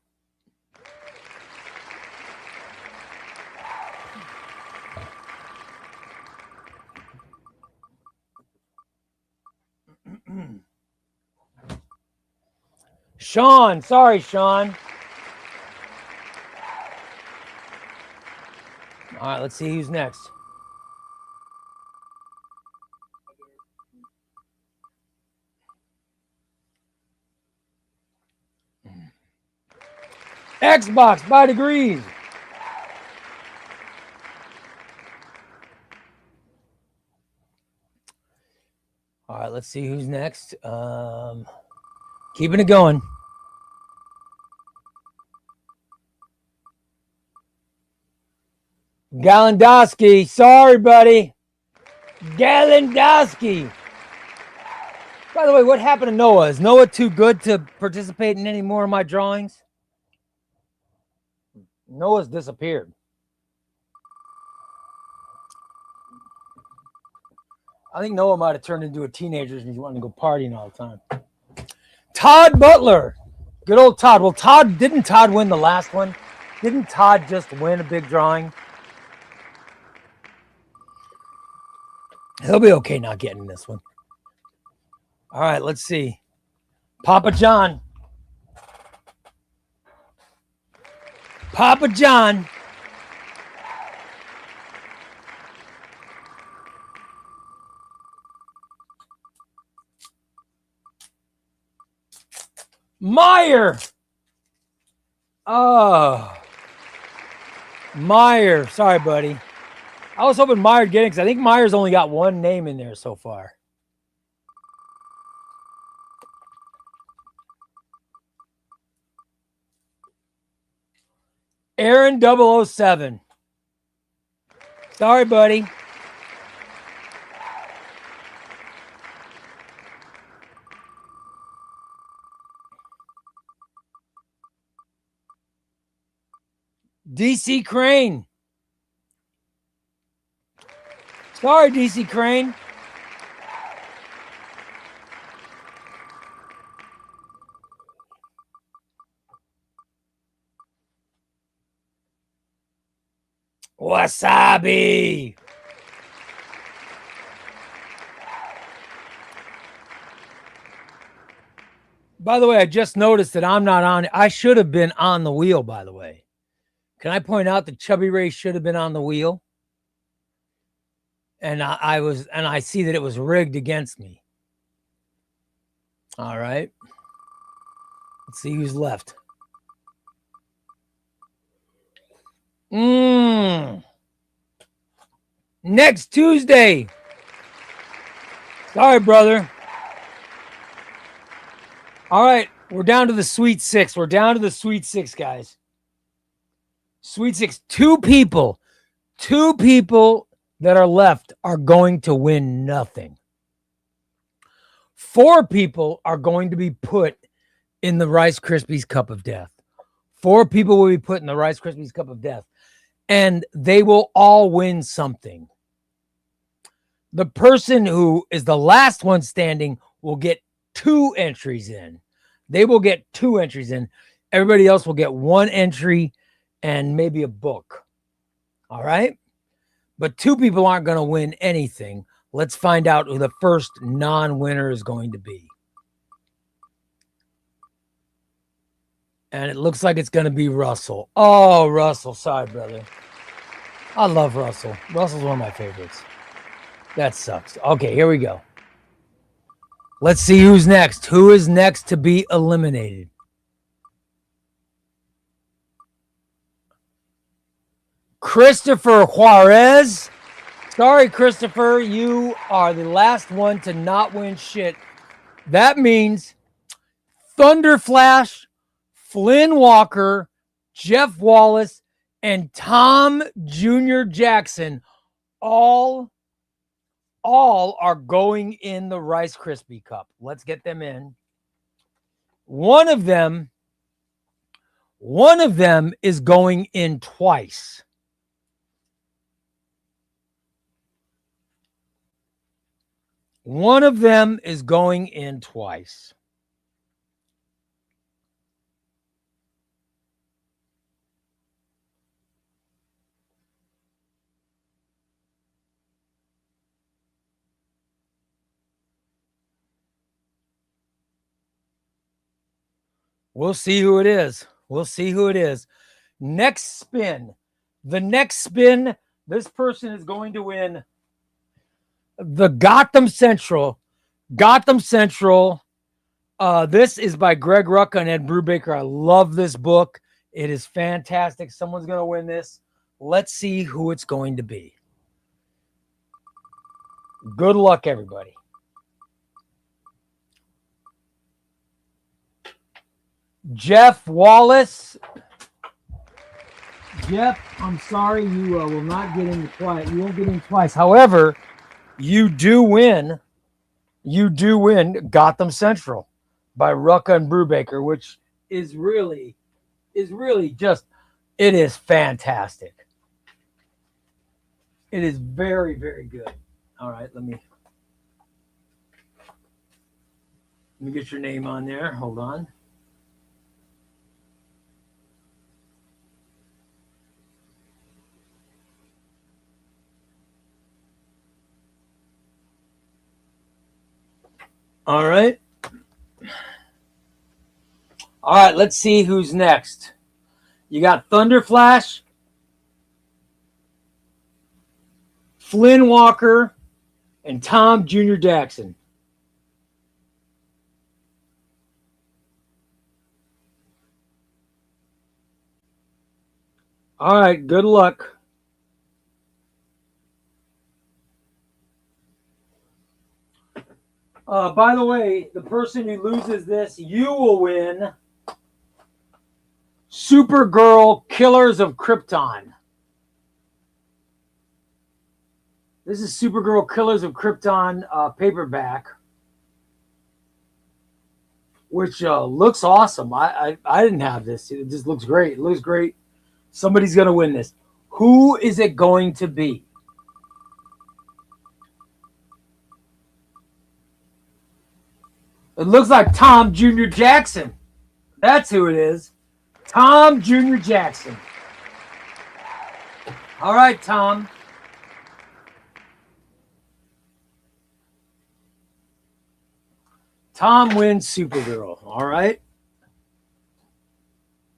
Sean. Sorry, Sean. All right, let's see who's next. Xbox by degrees. All right, let's see who's next. Keeping it going. Galandowski. Sorry, buddy. Galandowski. By the way, what happened to Noah? Is Noah too good to participate in any more of my drawings? Noah's disappeared. I think Noah might have turned into a teenager and he's wanting to go partying all the time. Todd Butler. Good old Todd. Well, didn't Todd win the last one? Didn't Todd just win a big drawing? He'll be okay not getting this one. All right, let's see. Papa John. Papa John. Meyer. Oh. Meyer. Sorry, buddy. I was hoping Meyer would get it because I think Meyer's only got one name in there so far. Aaron 007. Sorry, buddy. DC Crane. Sorry, DC Crane. Wasabi. By the way, I just noticed that I'm not on. I should have been on the wheel, by the way. Can I point out that Chubbyray should have been on the wheel? And I see that it was rigged against me. All right. Let's see who's left. Next Tuesday. Sorry, brother. All right. We're down to the Sweet Six. We're down to the Sweet Six, guys. Sweet Six. Two people that are left are going to win nothing. 4 people are going to be put in the Rice Krispies Cup of Death. 4 people will be put in the Rice Krispies Cup of Death. And they will all win something. The person who is the last one standing will get 2 entries in. They will get 2 entries in. Everybody else will get 1 entry and maybe a book. All right? But 2 people aren't going to win anything. Let's find out who the first non-winner is going to be. And it looks like it's going to be Russell. Oh, Russell. Sorry, brother. I love Russell. Russell's one of my favorites. That sucks. Okay, here we go. Let's see who's next. Who is next to be eliminated? Christopher Juarez. Sorry, Christopher. You are the last one to not win shit. That means Thunderflash, Flynn Walker, Jeff Wallace, and Tom Jr. Jackson all are going in the Rice Krispie Cup. Let's get them in. One of them is going in twice. One of them is going in twice. We'll see who it is. We'll see who it is. Next spin. The next spin, this person is going to win the Gotham Central. Gotham Central. This is by Greg Rucka and Ed Brubaker. I love this book. It is fantastic. Someone's going to win this. Let's see who it's going to be. Good luck, everybody. Jeff Wallace. Jeff, I'm sorry, you will not get in twice. You won't get in twice. However, you do win. You do win Gotham Central by Rucka and Brubaker, which is really just, it is fantastic. It is very, very good. All right, let me get your name on there. Hold on. All right. All right, let's see who's next. You got Thunderflash, Flynn Walker, and Tom Jr. Jackson. All right, good luck. By the way, the person who loses this, you will win Supergirl Killers of Krypton. This is Supergirl Killers of Krypton paperback, which looks awesome. I didn't have this. It just looks great. It looks great. Somebody's going to win this. Who is it going to be? It looks like Tom Jr. Jackson. That's who it is. Tom Jr. Jackson. All right, Tom. Tom wins Supergirl. All right.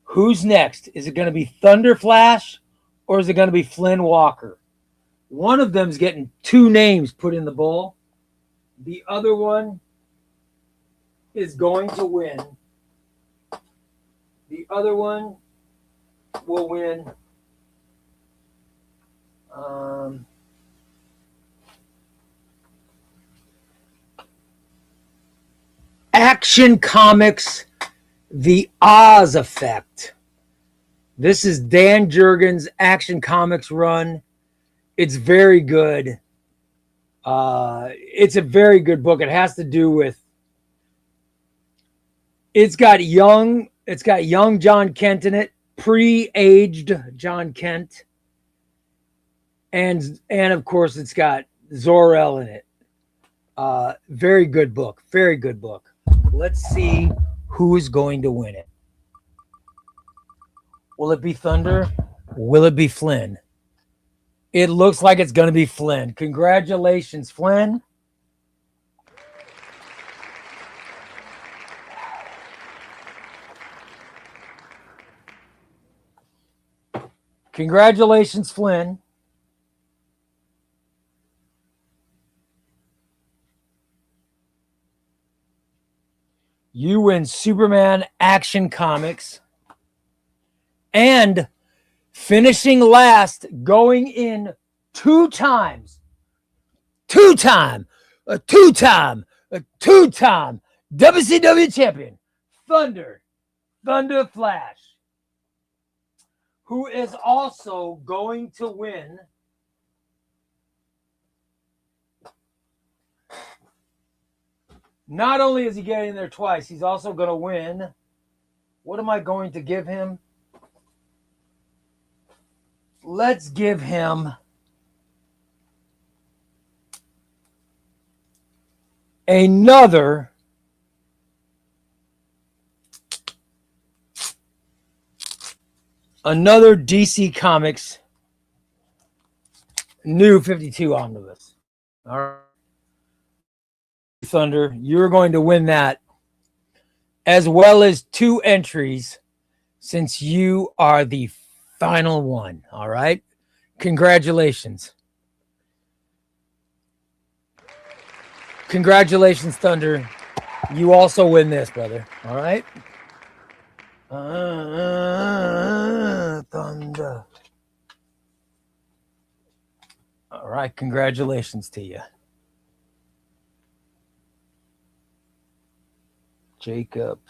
Who's next? Is it going to be Thunderflash or is it going to be Flynn Walker? One of them's getting 2 names put in the bowl. The other one is going to win. The other one will win Action Comics The Oz Effect. This is Dan Jurgens' Action Comics run. It's very good. It's a very good book. It has to do with. It's got young John Kent in it, pre-aged John Kent, and of course it's got Zor-El in it. Very good book. Very good book. Let's see who's going to win it. Will it be Thunder? Will it be Flynn? It looks like it's going to be Flynn. Congratulations, Flynn. Congratulations, Flynn. You win Superman Action Comics. And finishing last, going in two times a two-time WCW champion, Thunder Flash, who is also going to win not only is he getting there twice, he's also going to win. What am I going to give him? Let's give him another DC Comics New 52 Omnibus. All right. Thunder, you're going to win that, as well as 2 entries, since you are the final one. All right. Congratulations. Congratulations, Thunder. You also win this, brother. All right. Thunder. All right. Congratulations to you. Jacob.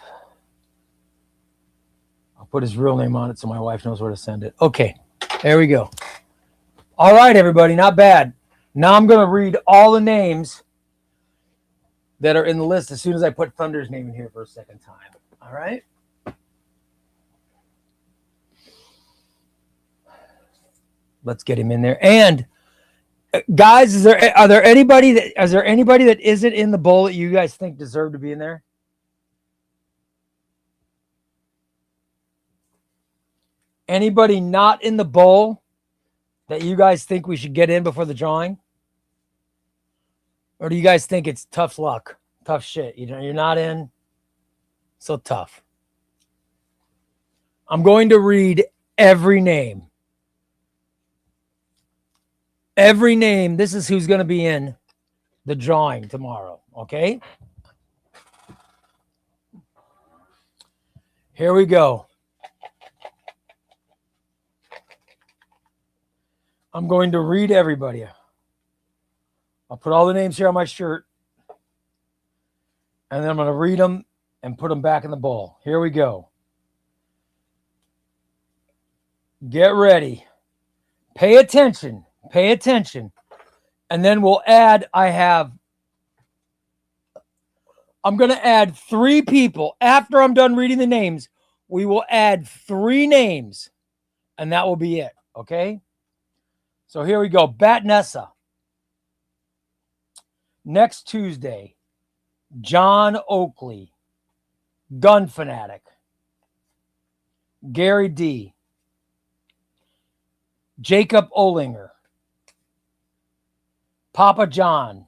I'll put his real name on it so my wife knows where to send it. Okay. There we go. All right, everybody. Not bad. Now I'm going to read all the names that are in the list as soon as I put Thunder's name in here for a second time. All right. Let's get him in there. And guys, is there anybody that isn't in the bowl that you guys think deserve to be in there? Anybody not in the bowl that you guys think we should get in before the drawing? Or do you guys think it's tough luck? Tough shit. You're not in. So tough. I'm going to read every name. Every name. This is who's going to be in the drawing tomorrow. Okay? Here we go. I'm going to read everybody. I'll put all the names here on my shirt. And then I'm going to read them and put them back in the bowl. Here we go. Get ready. Pay attention. Pay attention. And then we'll add, I'm going to add 3 people. After I'm done reading the names, we will add 3 names. And that will be it. Okay? So here we go. Batnessa. Next Tuesday, John Oakley, Gun Fanatic, Gary D, Jacob Olinger, Papa John,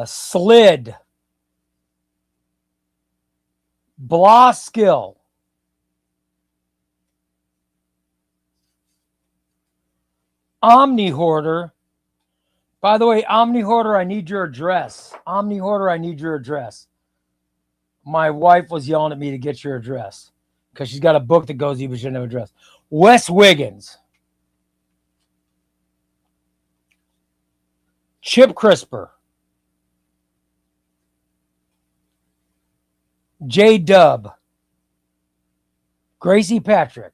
Slid, Blah Skill, Omni Hoarder. By the way, Omni Hoarder, I need your address. Omni Hoarder, I need your address. My wife was yelling at me to get your address because she's got a book that goes, you should have an address. Wes Wiggins, Chip Crisper, J-Dub, Gracie Patrick,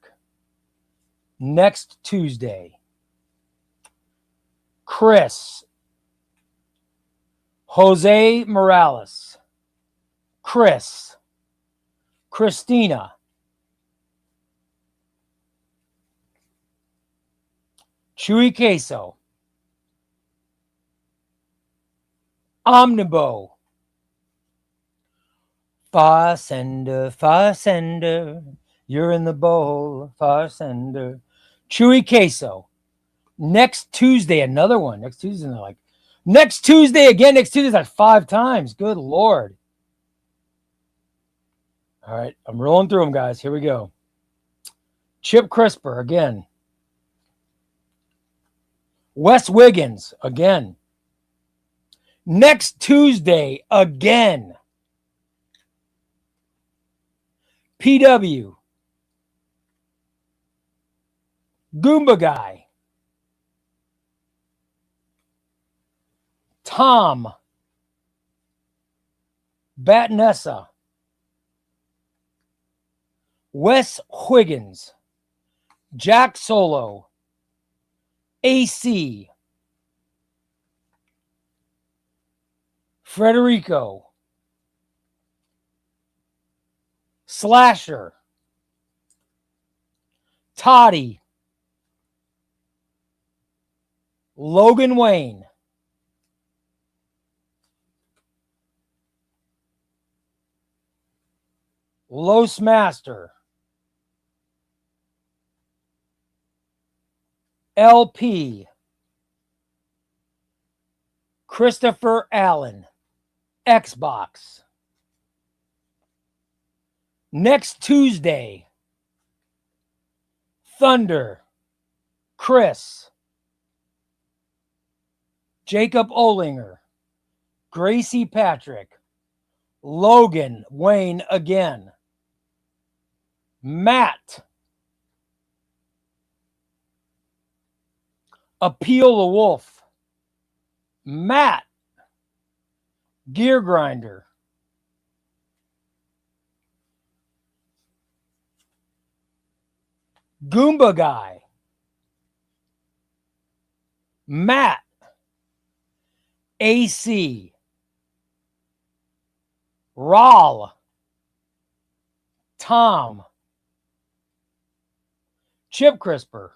next Tuesday. Chris, Jose Morales, Chris, Christina, Chewy Queso, Omnibo, Farsender, you're in the bowl, Farsender, Chewy Queso. Next Tuesday, another one. Next Tuesday, they're like, next Tuesday again. Next Tuesday's like 5 times. Good Lord. All right, I'm rolling through them, guys. Here we go. Chip Crisper again. Wes Wiggins again. Next Tuesday again. PW. Goomba Guy. Tom. Batnessa. Wes Wiggins. Jack Solo. AC. Frederico. Slasher. Toddy. Logan Wayne. Los Master. LP. Christopher Allen. Xbox. Next Tuesday. Thunder. Chris. Jacob Olinger. Gracie Patrick. Logan Wayne again. Matt. Appeal the Wolf. Matt. Gear Grinder. Goomba Guy. Matt. AC. Rawl. Tom. Chip Crisper.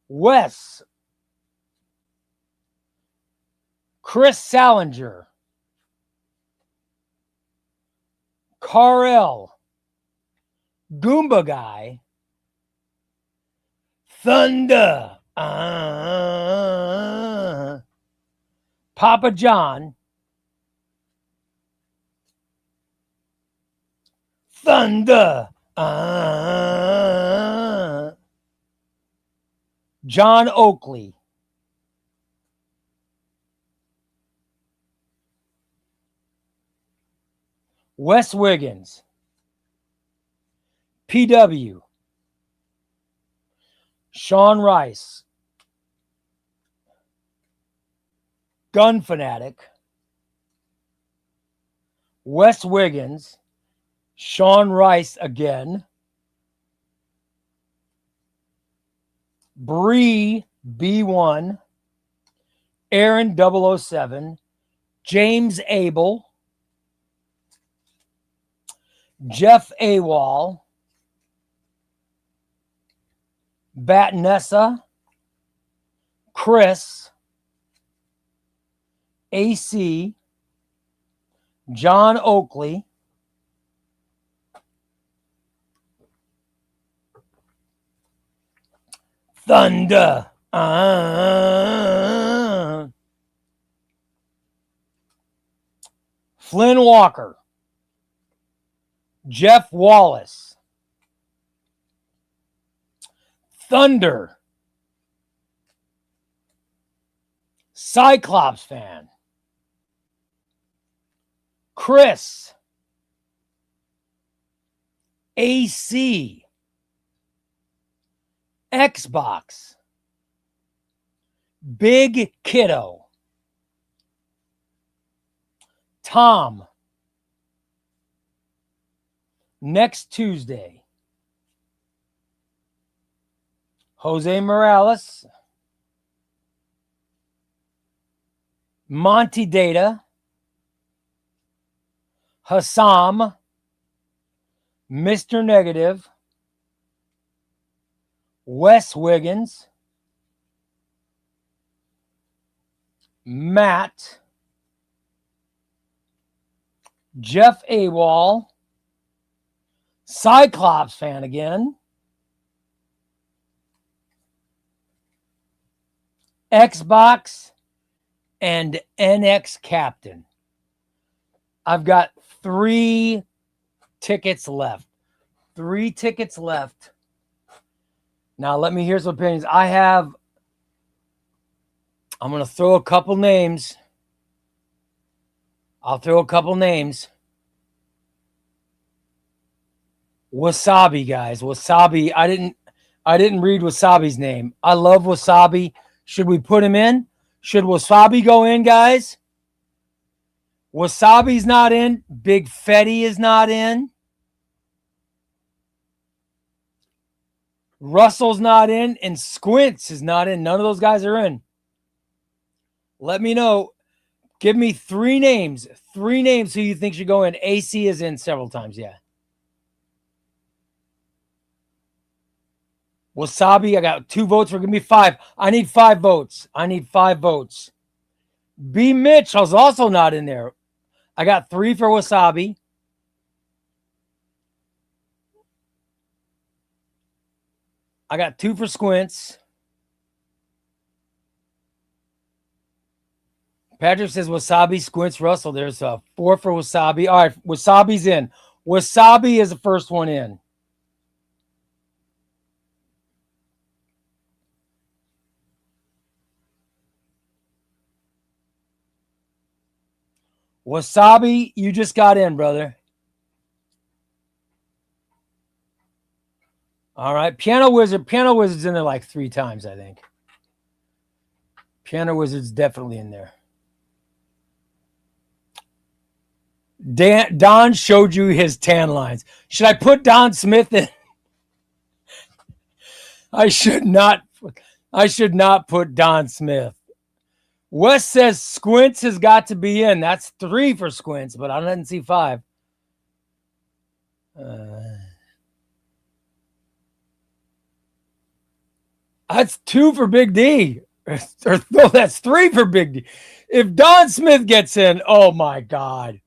Wes. Chris Salinger. Carl. Goomba Guy. Thunder. Papa John. Thunder. John Oakley. Wes Wiggins. PW. Sean Rice. Gun Fanatic. Wes Wiggins. Sean Rice again. Bree B1. Aaron 007. James Abel. Jeff Awal. Batnessa. Chris. AC. John Oakley. Thunder. Flynn Walker. Jeff Wallace. Thunder. Cyclops fan. Chris. AC. Xbox. Big Kiddo. Tom. next Tuesday. Jose Morales, Monty Data, Hassam, Mr. Negative, Wes Wiggins, Matt, Jeff Awall, Cyclops fan again, Xbox, and NX Captain. I've got 3 tickets left. 3 tickets left. Now, let me hear some opinions. I'm going to throw a couple names. I'll throw a couple names. Wasabi, guys. Wasabi. I didn't read Wasabi's name. I love Wasabi. Should we put him in? Should Wasabi go in, guys? Wasabi's not in. Big Fetty is not in. Russell's not in. And Squints is not in. None of those guys are in. Let me know. Give me 3 names. 3 names who you think should go in. AC is in several times, yeah. Wasabi, I got 2 votes. Give me 5. I need 5 votes. I need 5 votes. B. Mitchell's also not in there. I got 3 for Wasabi. I got 2 for Squints. Patrick says Wasabi, Squints, Russell. There's 4 for Wasabi. All right, Wasabi's in. Wasabi is the first one in. Wasabi, you just got in, brother. All right. Piano Wizard's in there like 3 times, I think. Piano Wizard's definitely in there. Don showed you his tan lines. Should I put Don Smith in? I should not put Don Smith. Wes says Squints has got to be in. That's 3 for Squints, but I didn't see 5. That's 2 for Big D. No, that's 3 for Big D. If Don Smith gets in, oh my God.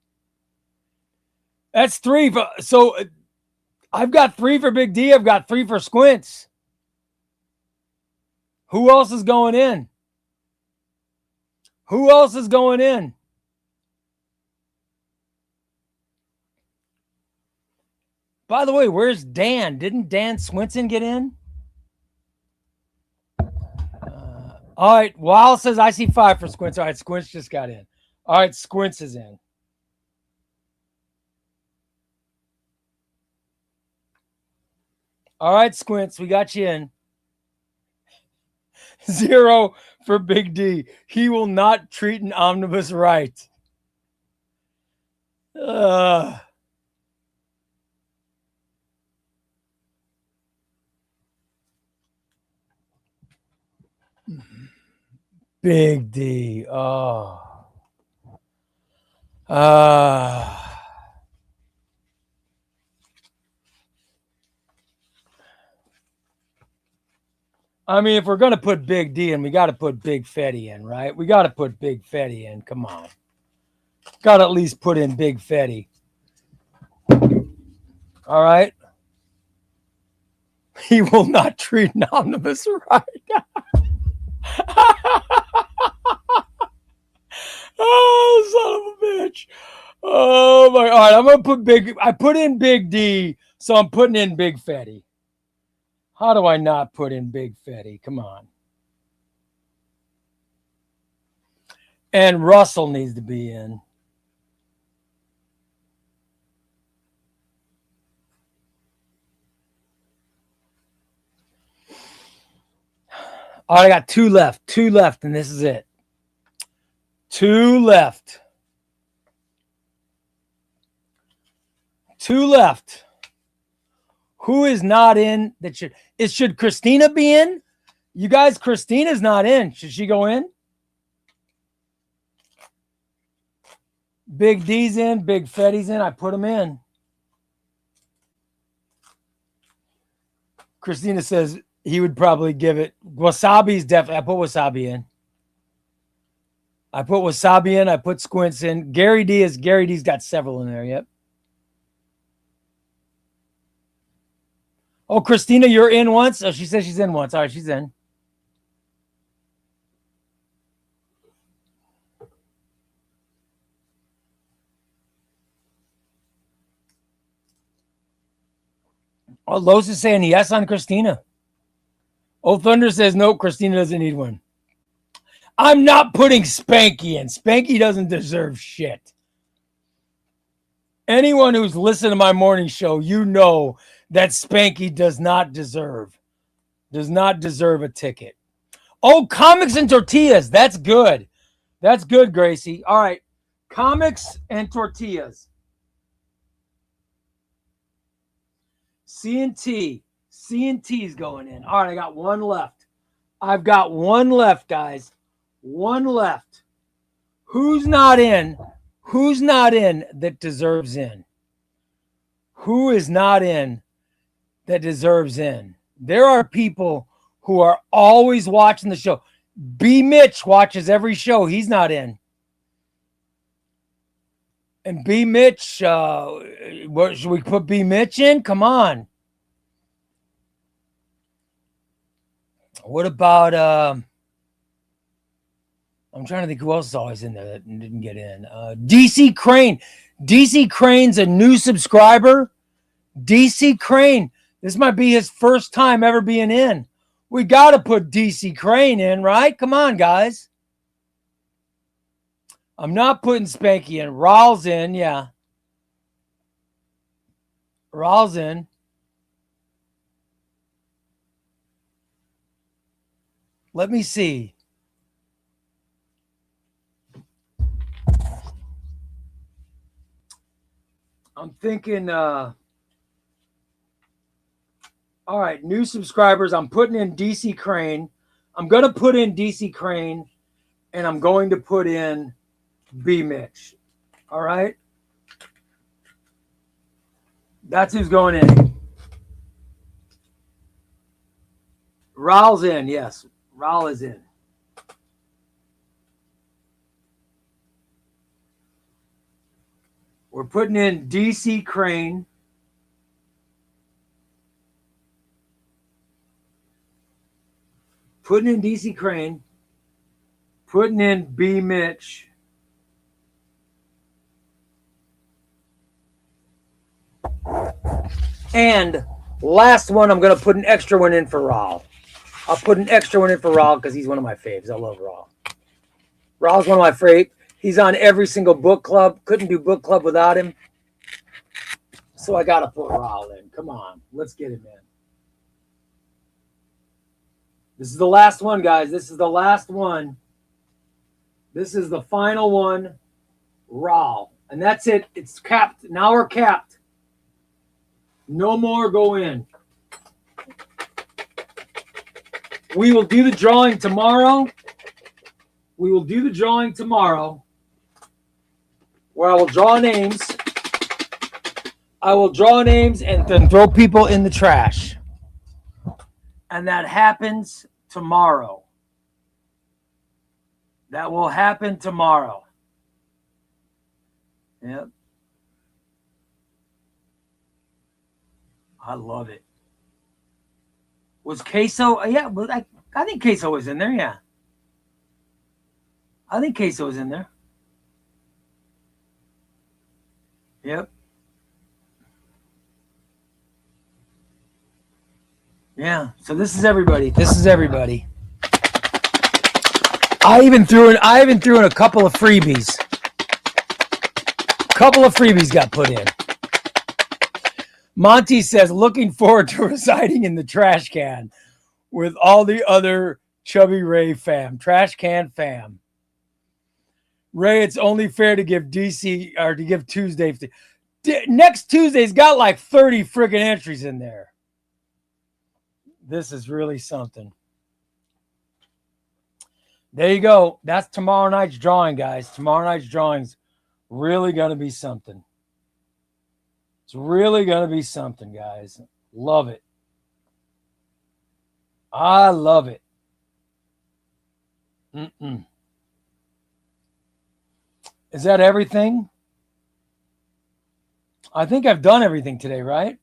That's 3 for, so I've got 3 for Big D. I've got 3 for Squints. Who else is going in? Who else is going in? By the way, where's Dan? Didn't Dan Swinson get in? All right. Wall says I see 5 for Squints. All right. Squints just got in. All right. Squints is in. All right, Squints. We got you in. 0 for Big D. He will not treat an omnibus right. Big D. Oh. I mean, if we're going to put Big D in, we got to put Big Fetty in, right? We got to put Big Fetty in. Come on. Got to at least put in Big Fetty. All right. He will not treat an omnibus right. Oh, son of a bitch. Oh, my. All right. I'm going to put I put in Big D, so I'm putting in Big Fetty. How do I not put in Big Fetty? Come on. And Russell needs to be in. All right, I got 2 left. 2 left, and this is it. 2 left. 2 left. Who is not in that should Christina be in? You guys, Christina's not in. Should she go in? Big D's in, Big Fetty's in. I put them in. Christina says he would probably give it. Wasabi's definitely. I put Wasabi in. I put Wasabi in. I put Squints in. Gary D's got several in there. Yep. Oh, Christina, you're in once? Oh, she says she's in once. All right, she's in. Oh, Los is saying yes on Christina. Oh, Thunder says no, Christina doesn't need one. I'm not putting Spanky in. Spanky doesn't deserve shit. Anyone who's listened to my morning show, you know that Spanky does not deserve a ticket. Oh, comics and tortillas. That's good. That's good, Gracie. All right. Comics and tortillas. C&T. C&T's going in. All right, I got one left. I've got one left, guys. One left. Who's not in? Who's not in that deserves in? Who is not in that deserves in? There are people who are always watching the show. B. Mitch watches every show. He's not in. And B. Mitch, what should we put B. Mitch in? Come on. What about I'm trying to think who else is always in there that didn't get in. DC Crane. DC Crane's a new subscriber. DC Crane. This might be his first time ever being in. We got to put DC Crane in, right? Come on, guys. I'm not putting Spanky in. Rawls in, yeah. Rawls in. Let me see. I'm thinking, all right, new subscribers. I'm putting in DC Crane. I'm going to put in DC Crane, and I'm going to put in B. Mitch. All right? That's who's going in. Raul's in, yes. Raul is in. We're putting in DC Crane. Putting in DC Crane. Putting in B. Mitch. And last one, I'm going to put an extra one in for Raul. I'll put an extra one in for Raul because he's one of my faves. I love Raul. Raul's one of my faves. He's on every single book club. Couldn't do book club without him. So I got to put Raul in. Come on. Let's get him in. This is the last one, guys. This is the last one. This is the final one. Raul. And that's it. It's capped. Now we're capped. No more go in. We will do the drawing tomorrow. We will do the drawing tomorrow where I will draw names. I will draw names and then throw people in the trash. And that happens tomorrow. That will happen tomorrow. Yep. I love it. Was Queso? Yeah, I think Queso was in there. Yeah. I think Queso was in there. Yep. Yeah. So this is everybody. This is everybody. I even threw in a couple of freebies. Couple of freebies got put in. Monty says, looking forward to residing in the trash can with all the other Chubbyray fam. Trash can fam. Ray, it's only fair to give DC or to give Tuesday. Next Tuesday's got like 30 friggin' entries in there. This is really something. There you go. That's tomorrow night's drawing, guys. Tomorrow night's drawing's really going to be something. It's really going to be something, guys. Love it. I love it. Is that everything? I think I've done everything today, right?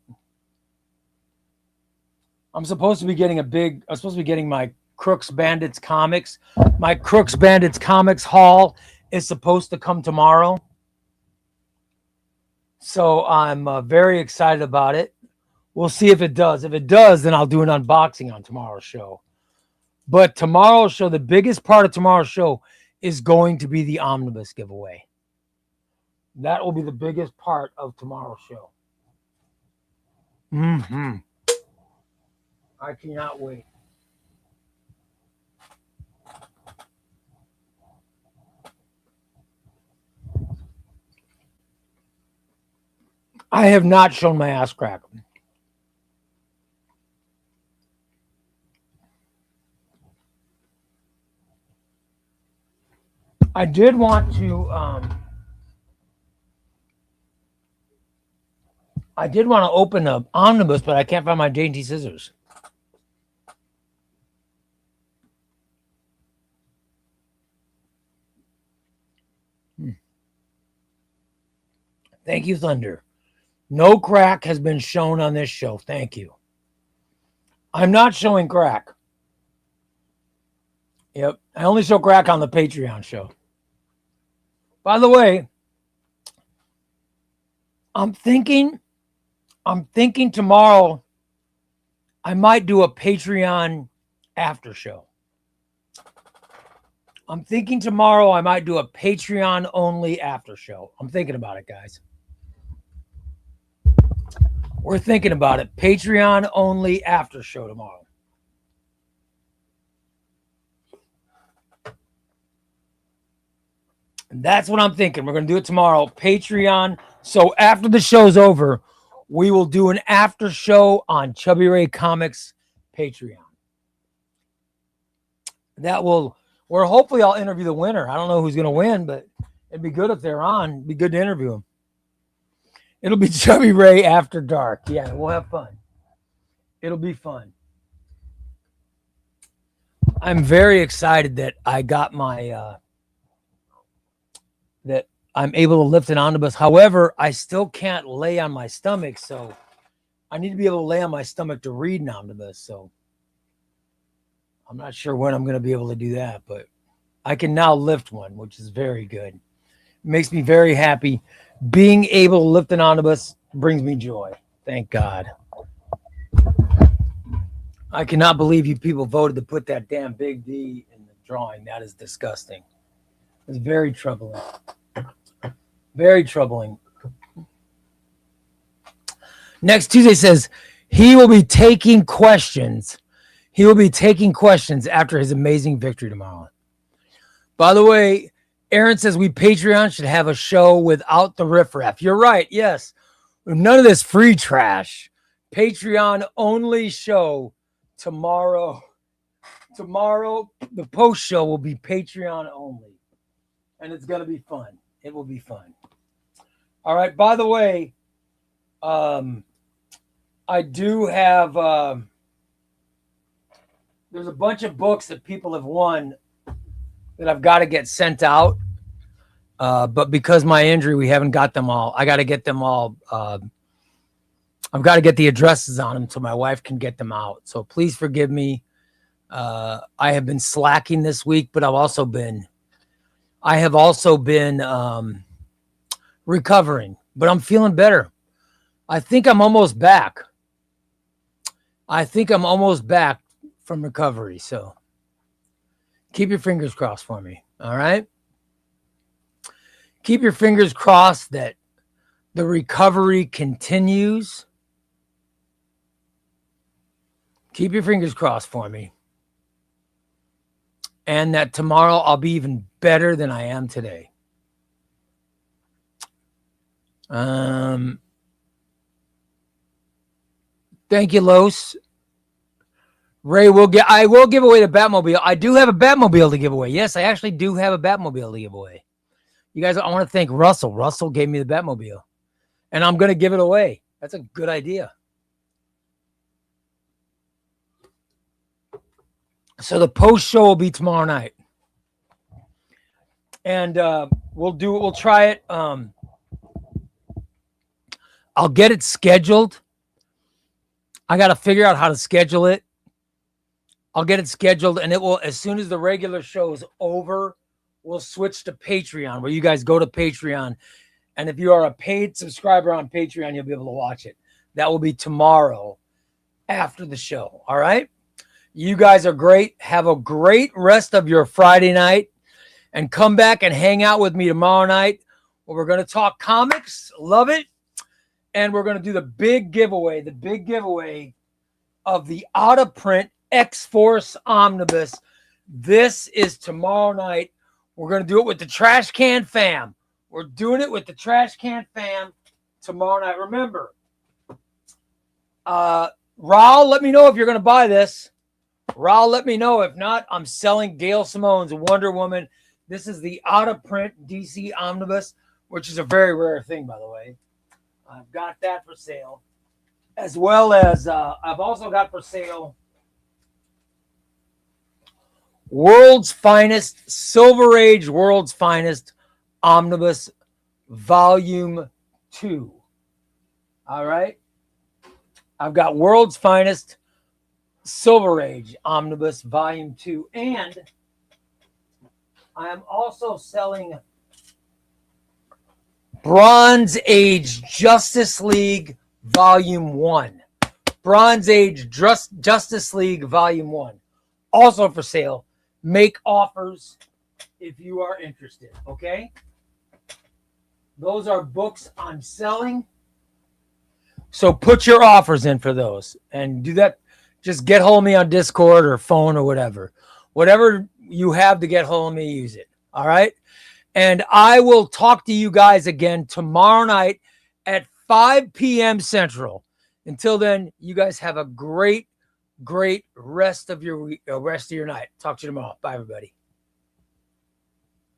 I'm supposed to be getting my Crooks Bandits comics. My Crooks Bandits comics haul is supposed to come tomorrow. So I'm very excited about it. We'll see if it does. If it does, then I'll do an unboxing on tomorrow's show. But tomorrow's show, the biggest part of tomorrow's show is going to be the omnibus giveaway. That will be the biggest part of tomorrow's show. I cannot wait. I have not shown my ass crack. I did want to open an omnibus, but I can't find my dainty scissors. Thank you, Thunder. No crack has been shown on this show. Thank you. I'm not showing crack. Yep. I only show crack on the Patreon show. By the way, I'm thinking tomorrow I might do a Patreon after show. I'm thinking tomorrow I might do a Patreon only after show. I'm thinking about it, guys. We're thinking about it. Patreon only after show tomorrow. And that's what I'm thinking. We're going to do it tomorrow. Patreon. So after the show's over, we will do an after show on Chubbyray Comics Patreon. That will, where hopefully I'll interview the winner. I don't know who's going to win, but it'd be good if they're on. It'd be good to interview them. It'll be Chubbyray After Dark. Yeah, we'll have fun. It'll be fun. I'm very excited that I got my, that I'm able to lift an omnibus. However, I still can't lay on my stomach, so I need to be able to lay on my stomach to read an omnibus. So I'm not sure when I'm going to be able to do that, but I can now lift one, which is very good. It makes me very happy. Being able to lift an omnibus brings me joy. Thank God. I cannot believe you people voted to put that damn big D in the drawing. That is disgusting. It's very troubling. Very troubling. Next Tuesday says he will be taking questions. He will be taking questions after his amazing victory tomorrow. By the way, Aaron says we Patreon should have a show without the riffraff. You're right. Yes. None of this free trash. Patreon only show tomorrow. Tomorrow, the post show will be Patreon only. And it's going to be fun. It will be fun. All right. By the way, I do have, there's a bunch of books that people have won that I've got to get sent out. But because of my injury, we haven't got them all. I got to get them all. I've got to get the addresses on them so my wife can get them out. So please forgive me. I have been slacking this week, but I have also been recovering, but I'm feeling better. I think I'm almost back. From recovery. So keep your fingers crossed for me. All right. Keep your fingers crossed that the recovery continues. Keep your fingers crossed for me. And that tomorrow I'll be even better than I am today. Thank you, Los. Ray I will give away the Batmobile. I do have a Batmobile to give away. Yes, I actually do have a Batmobile to give away. You guys, I want to thank Russell. Russell gave me the Batmobile, and I'm going to give it away. That's a good idea. So the post show will be tomorrow night, and we'll try it. I'll get it scheduled. I got to figure out how to schedule it. I'll get it scheduled, and it will, as soon as the regular show is over, we'll switch to Patreon, where you guys go to Patreon. And if you are a paid subscriber on Patreon, you'll be able to watch it. That will be tomorrow after the show. All right. You guys are great. Have a great rest of your Friday night, and come back and hang out with me tomorrow night, where we're going to talk comics. Love it. And we're going to do the big giveaway of the out of print X-Force Omnibus. This is tomorrow night. We're going to do it with the Trash Can Fam. We're doing it with the Trash Can Fam tomorrow night. Remember, Raul, let me know if you're going to buy this. Raul, let me know. If not, I'm selling Gail Simone's Wonder Woman. This is the out of print DC Omnibus, which is a very rare thing, by the way. I've got that for sale, as well as I've also got for sale World's Finest, Silver Age World's Finest Omnibus Volume 2. All right. I've got World's Finest Silver Age Omnibus Volume 2. And I am also selling Bronze Age Justice League Volume 1. Bronze Age Justice League Volume 1. Also for sale. Make offers if you are interested. Okay? Those are books I'm selling. So put your offers in for those. And do that. Just get hold of me on Discord or phone or whatever. Whatever you have to get hold of me, use it. All right? And I will talk to you guys again tomorrow night at 5 p.m. Central. Until then, you guys have a great rest of your night. Talk to you tomorrow. Bye, everybody.